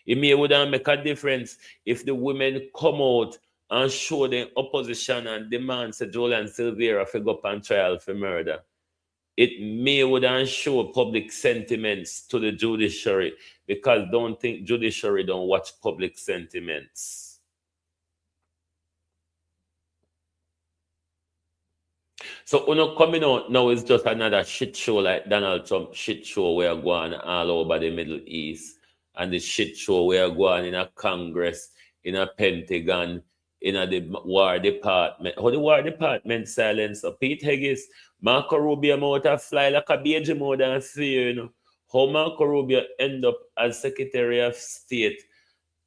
It may wouldn't make a difference if the women come out and show their opposition and demand Sir Julian Silvera to go up on trial for murder. It may wouldn't show public sentiments to the judiciary, because don't think judiciary don't watch public sentiments. So uno coming out now is just another shit show like Donald Trump shit show where going all over the Middle East, and the shit show where going in a Congress, in a Pentagon, in a the War Department. How the War Department silence so Pete Higgins, Marco Rubio out of fly like a baby more than fear, you know. How Marco Rubio end up as Secretary of State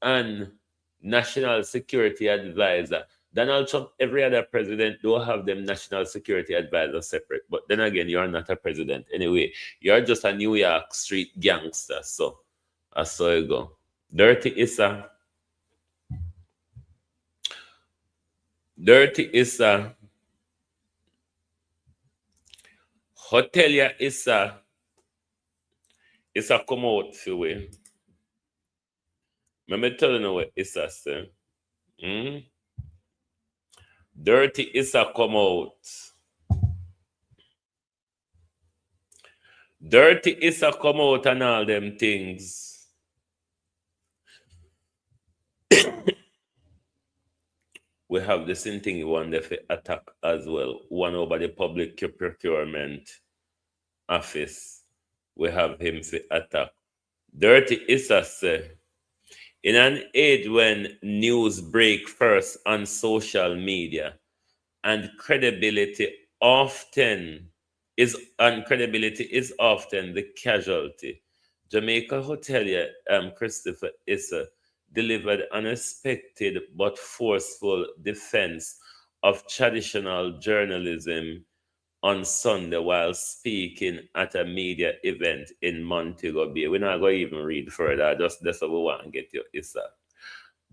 and National Security Advisor. Donald Trump, every other president, don't have them national security advisor separate. But then again, you're not a president. Anyway, you're just a New York street gangster. So, I saw you go. Dirty Issa. Dirty Issa. Hotelier Issa. Issa come out for we. Let me tell you what Issa say. Dirty Issa come out. Dirty Issa come out and all them things. We have the same thing you want to attack as well. One over the public procurement office. We have him for attack. Dirty Issa say, in an age when news break first on social media and credibility is often the casualty, Jamaica hotelier Christopher Issa delivered unexpected but forceful defense of traditional journalism on Sunday while speaking at a media event in Montego Bay. We're not going to even read further. That's what we want to get you, Issa.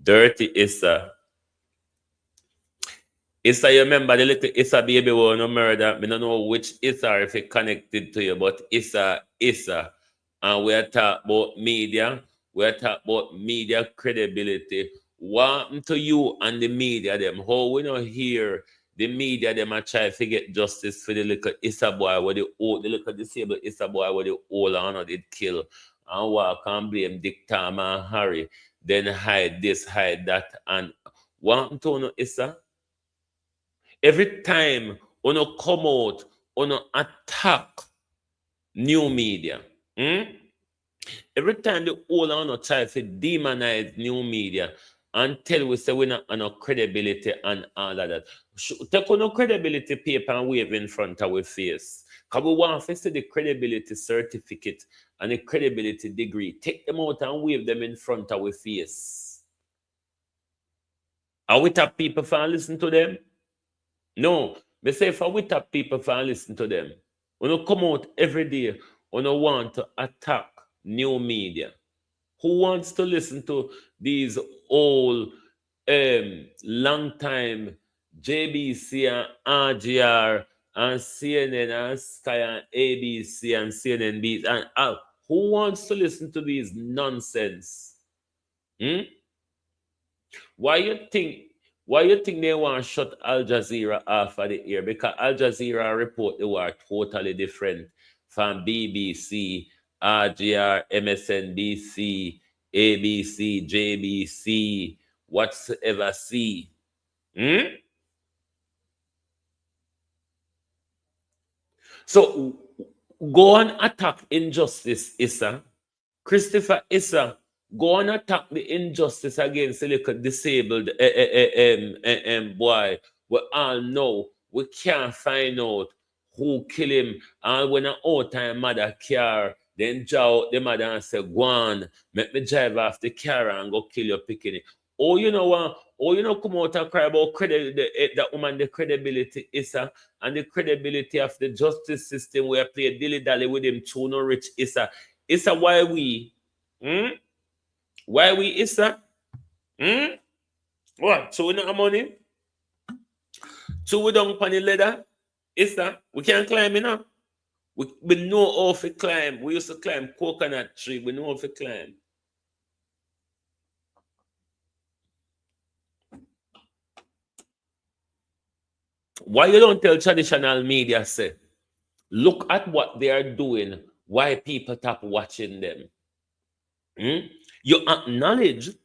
Dirty Issa. Issa, you remember the little Issa baby who no murder? I don't know which Issa if it connected to you, but Issa. And we're talking about media. We're talking about media credibility. What happened to you and the media them? How we don't hear the media them a try to get justice for the little Issa boy where the little disabled Issa boy where the old honor did kill and walk and blame Dick Tom and Harry, then hide this, hide that, and what happened to Issa? Every time you come out, you attack new media. Every time the old honor try to demonize new media and tell we say we're not on credibility and all of that. Take on credibility paper and wave in front of our face. Because we want to see the credibility certificate and the credibility degree. Take them out and wave them in front of our face. Are we tap people for listen to them? No. Me say if we tap people for listen to them. When you come out every day, when you want to attack new media. Who wants to listen to these old, long time JBC and RGR and CNN and Sky and ABC and CNN Beat and who wants to listen to these nonsense? Why you think they want to shut Al Jazeera off of the air? Because Al Jazeera report they were totally different from BBC, RGR, MSNBC, ABC, JBC, whatsoever C. So go and attack injustice, Issa. Christopher Issa, go and attack the injustice against the little disabled boy. We all know we can't find out who killed him. And when an old time mother car, then jaw the mother and say, go on, make me drive off the car and go kill your picking. Oh, you know what? Oh, you know, come out and cry about that woman, the credibility, Issa, and the credibility of the justice system where I play dilly-dally with him, too, no rich Issa. Issa, why we? Why we, Issa? What? So we not have money? So we don't pan the ladder? Issa, we can't climb, you know? We know how to climb. We used to climb coconut tree. We know how to climb. Why you don't tell traditional media, say, look at what they are doing, why people stop watching them? You acknowledge,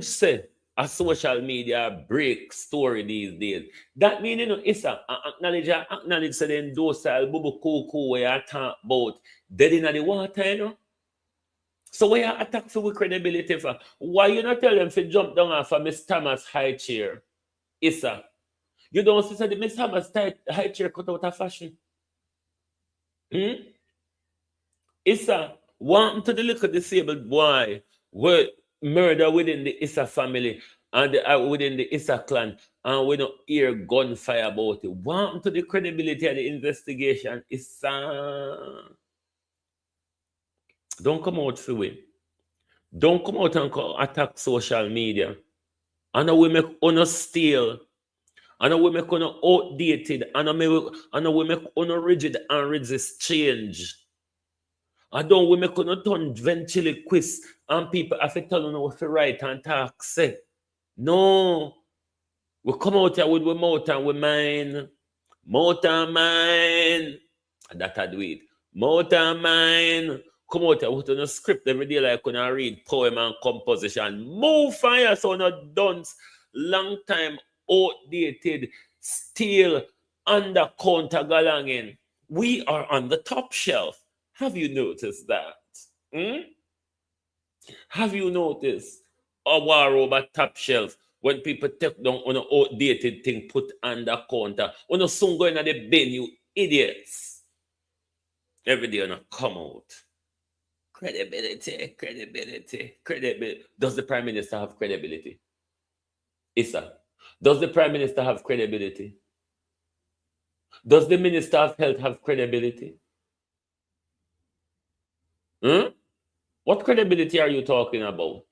say, a social media break story these days. That means, you know, Issa, acknowledge, say, them docile, bubu kuku, where you talk about, dead in the water, you know? So why you attack for credibility for? Why you not tell them to jump down off of Miss Thomas high chair? Issa, you don't see that the Miss Thomas high chair cut out of fashion. Issa, want to the little disabled boy were murder within the Issa family and within the Issa clan, and we don't hear gunfire about it. Want to the credibility of the investigation. Issa, don't come out for it. Don't come out and attack social media. And we make honor steal. And we make honor outdated. And we make honor rigid and resist change. And don't we make honor turn ventriloquist and people have to tell you what to write and talk. Say, no. We come out here with mouth and we mind. Mouth and mind. That I do it. Mouth and mind. Come out here with a script every day like when I read poem and composition. Move fire, so not dunce. Long time outdated, still under counter galanging. We are on the top shelf. Have you noticed that? Have you noticed a war over top shelf when people take down on an outdated thing put under counter? On a soon going at the bin, you idiots. Every day on a come out. Credibility. Does the Prime Minister have credibility? Issa, does the Prime Minister have credibility? Does the Minister of Health have credibility? What credibility are you talking about?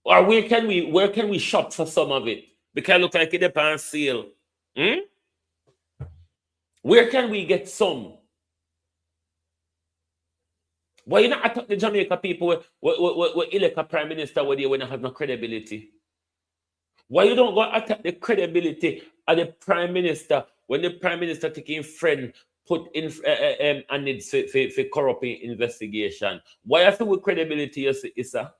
Or where can we shop for some of it? Because it look like it's on sale. Where can we get some? Why you not attack the Jamaica people with elect a Prime Minister where they don't have no credibility? Why you don't go attack the credibility of the Prime Minister when the Prime Minister taking friend put in and needs for corrupting investigation? Why you feel with credibility, you see, Issa?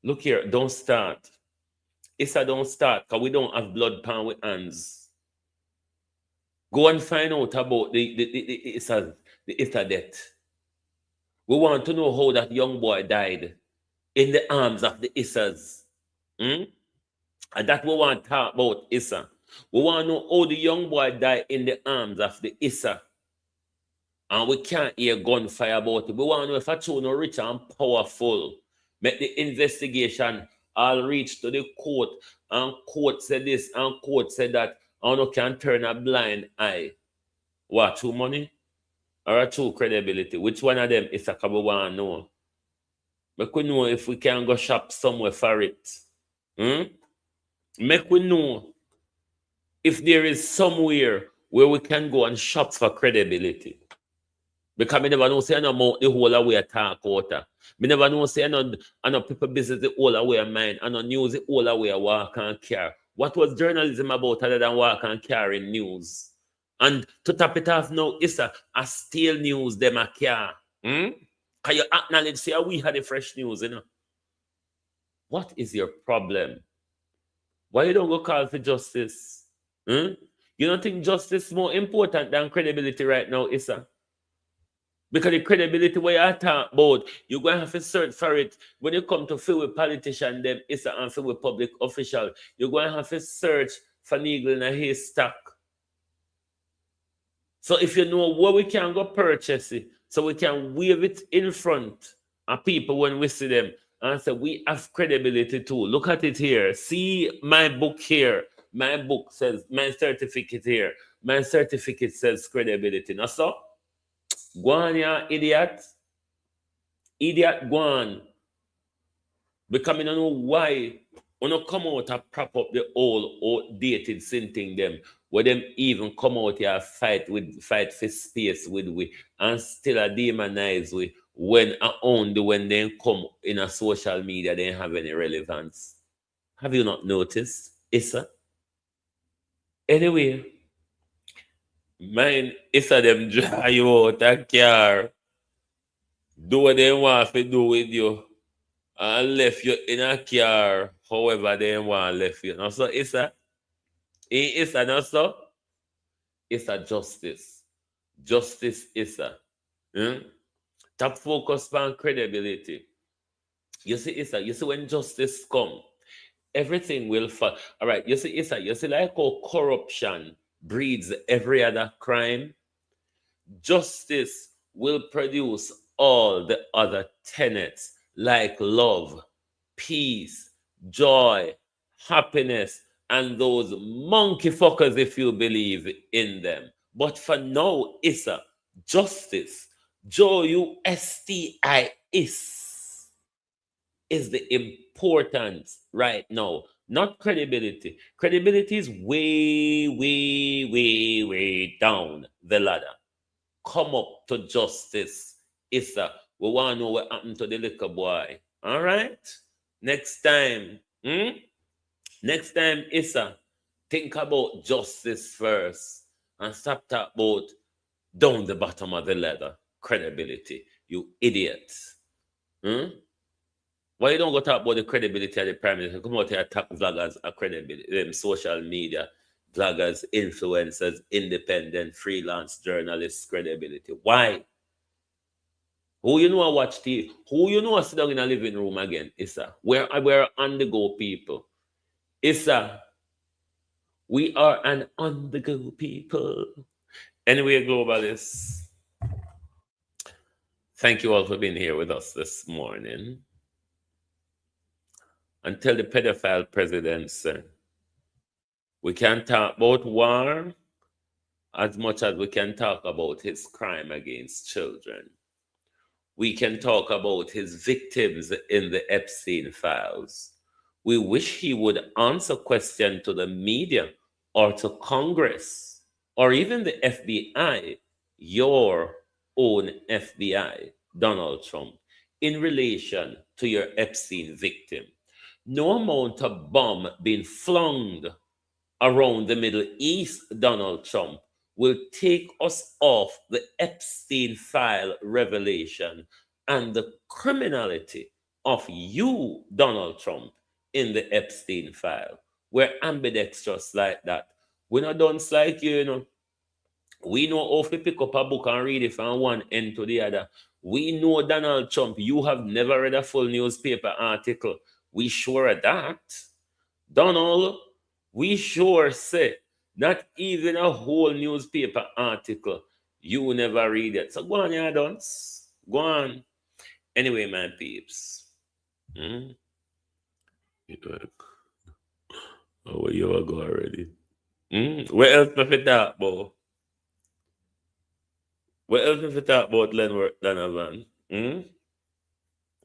Look here, don't start. Issa, don't start, because we don't have blood pan with hands. Go and find out about the Issa death. We want to know how that young boy died in the arms of the Issas. And that we want to talk about, Issa. We want to know how the young boy died in the arms of the Issa. And we can't hear gunfire about it. We want to know if a true no rich and powerful. Make the investigation all reach to the court. And court said this and court said that. And you can turn a blind eye. What, true money? Or a true credibility? Which one of them is a couple want to know? Make we know if we can go shop somewhere for it. Make we know if there is somewhere where we can go and shop for credibility. Because I never know say I know the whole away talk out. I never know say I know people business the whole away mind. I know news the whole away walk and care. What was journalism about other than walk and carry news? And to top it off now, Issa, a stale news them a care. Can you acknowledge say we had the fresh news, you know? What is your problem? Why you don't go call for justice? You don't think justice is more important than credibility right now, Issa? Because the credibility where you talk about, you're going to have to search for it. When you come to fill with politician, them Issa and fill with public official, you're going to have to search for needle in a haystack. So if you know where we can go purchase it, so we can wave it in front of people when we see them and say, we have credibility too. Look at it here. See my book here. My book says, my certificate here. My certificate says credibility. Now, so Go on, ya idiot. Idiot, go on. Because I don't know why when you come out and prop up the old outdated sin thing them, where them even come out here fight for space with we and still a demonize we when only when they come in a social media they don't have any relevance. Have you not noticed, Issa? Anyway, mine Issa them dry you out a car, do what they want to do with you, and left you in a car however they want left you. Now so Issa, Issa not so? Issa justice. Justice Issa. Top focus on credibility. You see, Issa, you see when justice come, everything will fall. All right, you see, Issa, you see like how corruption breeds every other crime. Justice will produce all the other tenets like love, peace, joy, happiness, and those monkey fuckers if you believe in them. But for now, Issa, justice, is the importance right now, not credibility. Credibility is way, way, way, way down the ladder. Come up to justice, Issa. We want to know what happened to the little boy. All right? Next time, Issa, think about justice first and stop talking about down the bottom of the ladder. Credibility, you idiots. Why you don't go talk about the credibility of the prime minister? Come out here and attack vloggers, credibility, social media, vloggers, influencers, independent, freelance journalists, credibility. Why? Who you know watch TV? Who you know sit down in a living room again? Issa. We're on the go people. Issa. We are an on the go people. Anyway, globalists. Thank you all for being here with us this morning. Until the pedophile presidency, we can talk about war as much as we can talk about his crime against children. We can talk about his victims in the Epstein files. We wish he would answer questions to the media or to Congress or even the FBI, your own FBI, Donald Trump, in relation to your Epstein victim. No amount of bomb being flung around the Middle East, Donald Trump, will take us off the Epstein file revelation and the criminality of you, Donald Trump, in the Epstein file. We're ambidextrous like that. We're not dunce like you, you know. We know how to pick up a book and read it from one end to the other. We know, Donald Trump, you have never read a full newspaper article. We sure of that. Donald, we sure say not even a whole newspaper article. You never read it. So go on, you dunce. Go on. Anyway, my peeps. Oh, where you all go already? Where else if it talk about? Where else if it talk about Lenworth Donovan?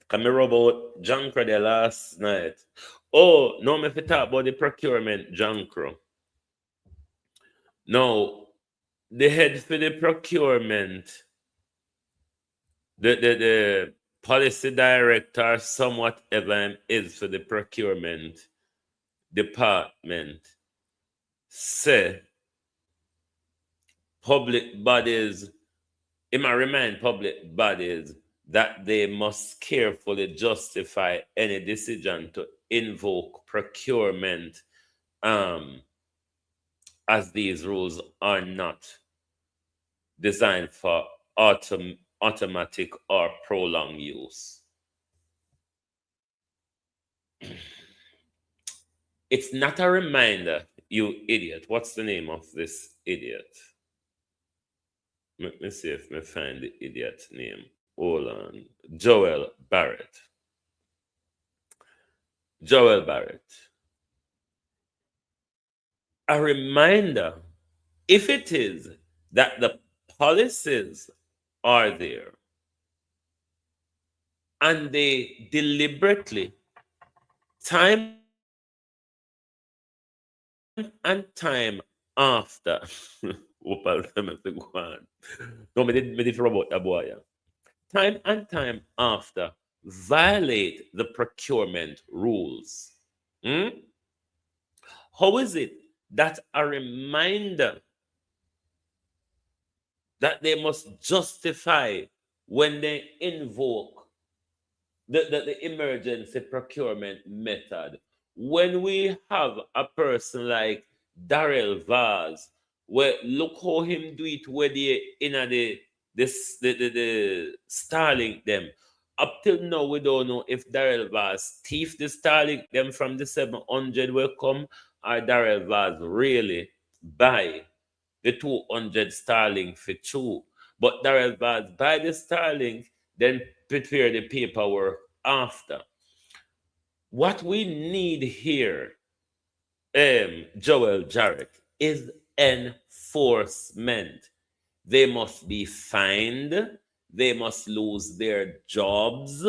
Come here about Jankro there last night. Oh, no, if it talk about the procurement Jankro. Now, the head for the procurement, the policy director, somewhat ever is for the procurement department, say public bodies, it might remind public bodies that they must carefully justify any decision to invoke procurement, as these rules are not designed for automatic or prolonged use. It's not a reminder, you idiot. What's the name of this idiot? Let me see if I find the idiot's name. Hold on. Joel Barrett. Joel Barrett. A reminder, if it is that the policies are there. And they deliberately, time and time after, no, me did robot a boy. Time and time after, violate the procurement rules. Hmm? How is it that a reminder that they must justify when they invoke the emergency procurement method? When we have a person like Darrell Vaz, where look how him do it where they in the Starlink them. Up till now, we don't know if Darrell Vaz thief the Starlink them from the 700 will come, or Darrell Vaz really buy the 200 Starlink for two. But Darrell Vaz buy the Starlink, then prepare the paperwork after. What we need here, Joel Jarrett, is enforcement. They must be fined, they must lose their jobs,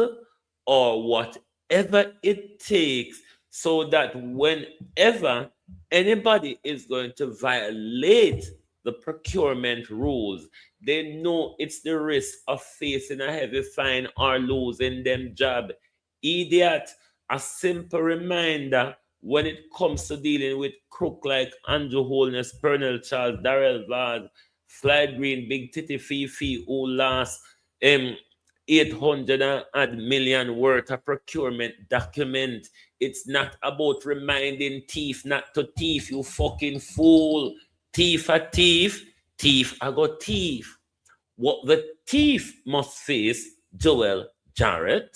or whatever it takes, so that whenever anybody is going to violate the procurement rules, they know it's the risk of facing a heavy fine or losing them job. Idiot. A simple reminder when it comes to dealing with crook like Andrew Holness, Pernell Charles, Darrell Vaz, Fly Green, Big Titty Fifi, who lost 800 million worth of procurement document. It's not about reminding thief not to thief, you fucking fool. Thief a thief, thief a go thief. What the thief must face, Joel Jarrett,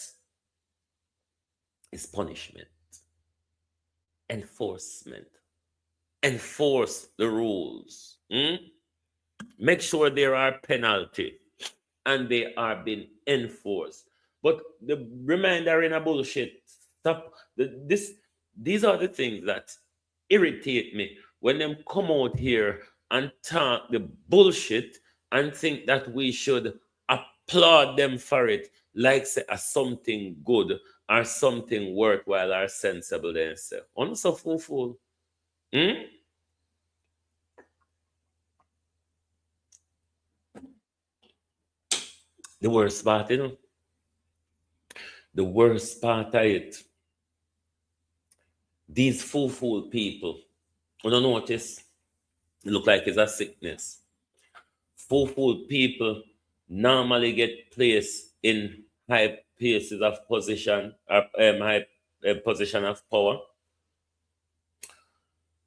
is punishment, enforcement. Enforce the rules. Make sure there are penalty and they are being enforced. But the reminder in a bullshit, stop. These are the things that irritate me when them come out here and talk the bullshit and think that we should applaud them for it, like say as something good or something worthwhile or sensible. Then say, on so fool. The worst part, the worst part of it, these fool people, you don't notice, it look like it's a sickness. Fool people normally get placed in high places of position, or high position of power.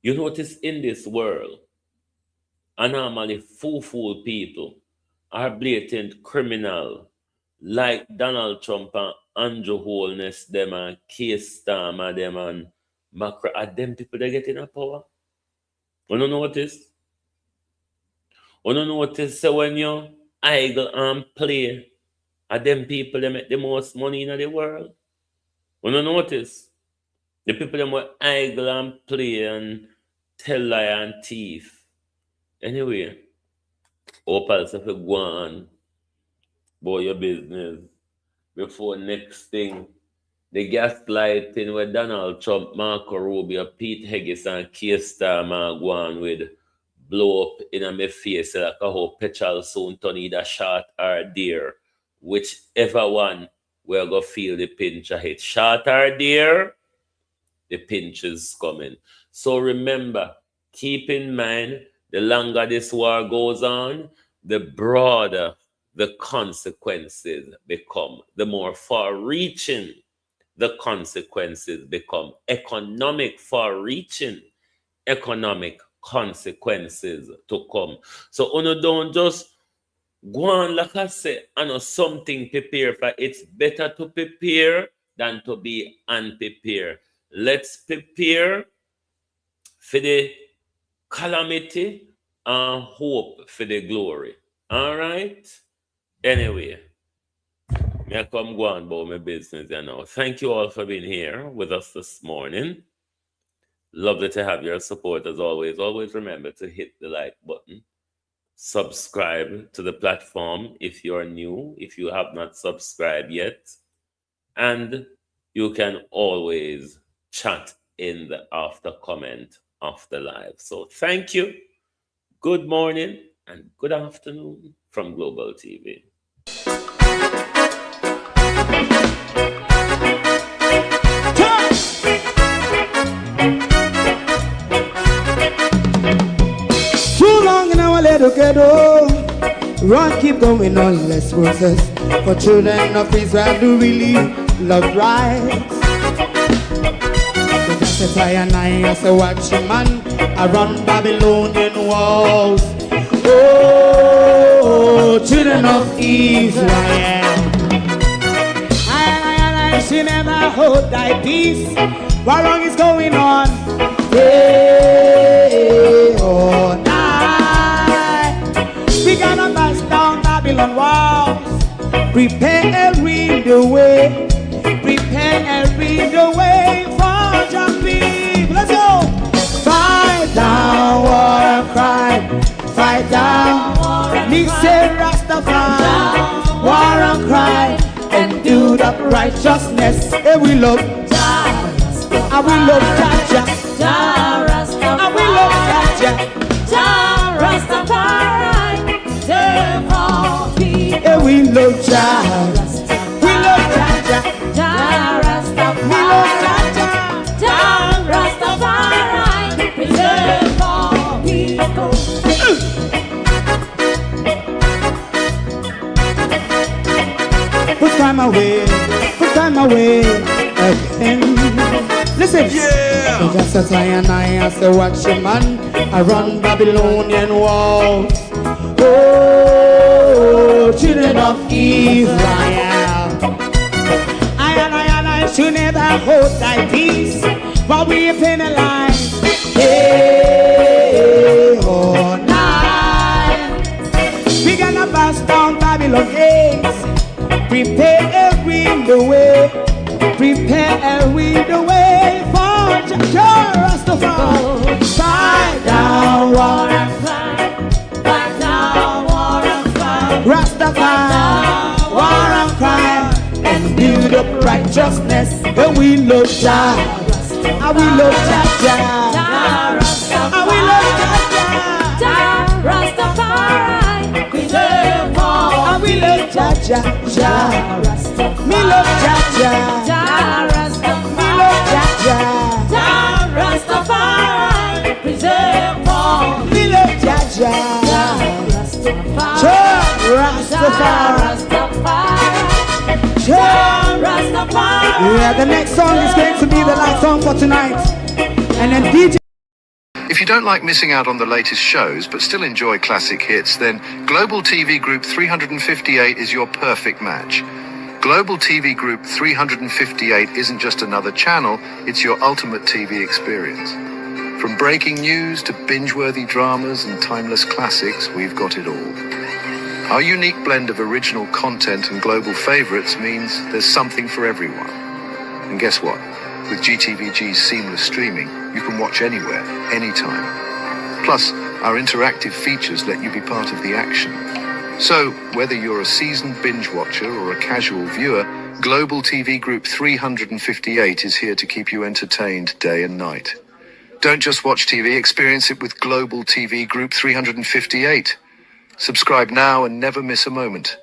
You notice in this world, normally fool people are blatant criminal, like Donald Trump and Andrew Holness, them and Keir Starmer, them and Macron, are them people that get in a power. You don't notice? You don't notice so when you idle and play, are them people that make the most money in the world? You don't notice? The people that will idle and play and tell lie and thief. Anyway, Opal say go on about your business before next thing. The gaslighting where Donald Trump, Marco Rubio, Pete Heges, and Keir Starmer go on with blow up in my face like a whole petrol soon turn either short or dear. Whichever one we're going to feel the pinch of it. Short or dear, the pinch is coming. So remember, keep in mind, the longer this war goes on, the broader the consequences become, the more far-reaching the consequences become. Economic far-reaching, economic consequences to come. So don't just go on, like I say, and something prepare for. It's better to prepare than to be unprepared. Let's prepare for the calamity and hope for the glory. All right? Anyway, I come go on about my business, Thank you all for being here with us this morning. Lovely to have your support as always. Always remember to hit the like button. subscribe to the platform if you're new, if you have not subscribed yet. And you can always chat in the after comment of the live. So thank you. Good morning and good afternoon from Global TV. Too long in our little ghetto, run keep going on, less process. For children of Israel do really love rights. So just I and I as a watching man, I run Babylonian walls. Oh, children of Israel, I should never hold thy peace. What wrong is going on? Day or night, we gonna bust down Babylon walls. Prepare the way, prepare the way for your people. Let's go. Fight down war and crime, fight down. Me say Rastafari, war and crime, and do the righteousness. And we love, and we love Jaja, and we love Jaja, Rastafari, and we love Jaja. Put time away again. Listen, yeah. So just as I and I as a watching man, I run Babylonian walls. Oh, children of Israel, I and I should never hold thy peace while we penalize day or night. We gonna bust down Babylon gates. Prepare the way, prepare the way for Rastafari. Fight down war and crime, fight down war and crime. Rastafari, war and crime, and build up righteousness. And we love Jah, and we love Jah, and we love Jah, Rastafari, and we love Jah. Me love Jaja, me love Jaja, Rastafari, preserve all. Me love Jaja, Rastafari. Yeah, the next song is going to be the last song for tonight, and then DJ. If you don't like missing out on the latest shows but still enjoy classic hits, then Global TV Group 358 is your perfect match. Global TV Group 358 isn't just another channel, it's your ultimate TV experience. From breaking news to binge-worthy dramas and timeless classics, we've got it all. Our unique blend of original content and global favorites means there's something for everyone. And guess what? With GTVG's seamless streaming, you can watch anywhere, anytime. Plus, our interactive features let you be part of the action. So, whether you're a seasoned binge watcher or a casual viewer, Global TV Group 358 is here to keep you entertained day and night. Don't just watch TV, experience it with Global TV Group 358. Subscribe now and never miss a moment.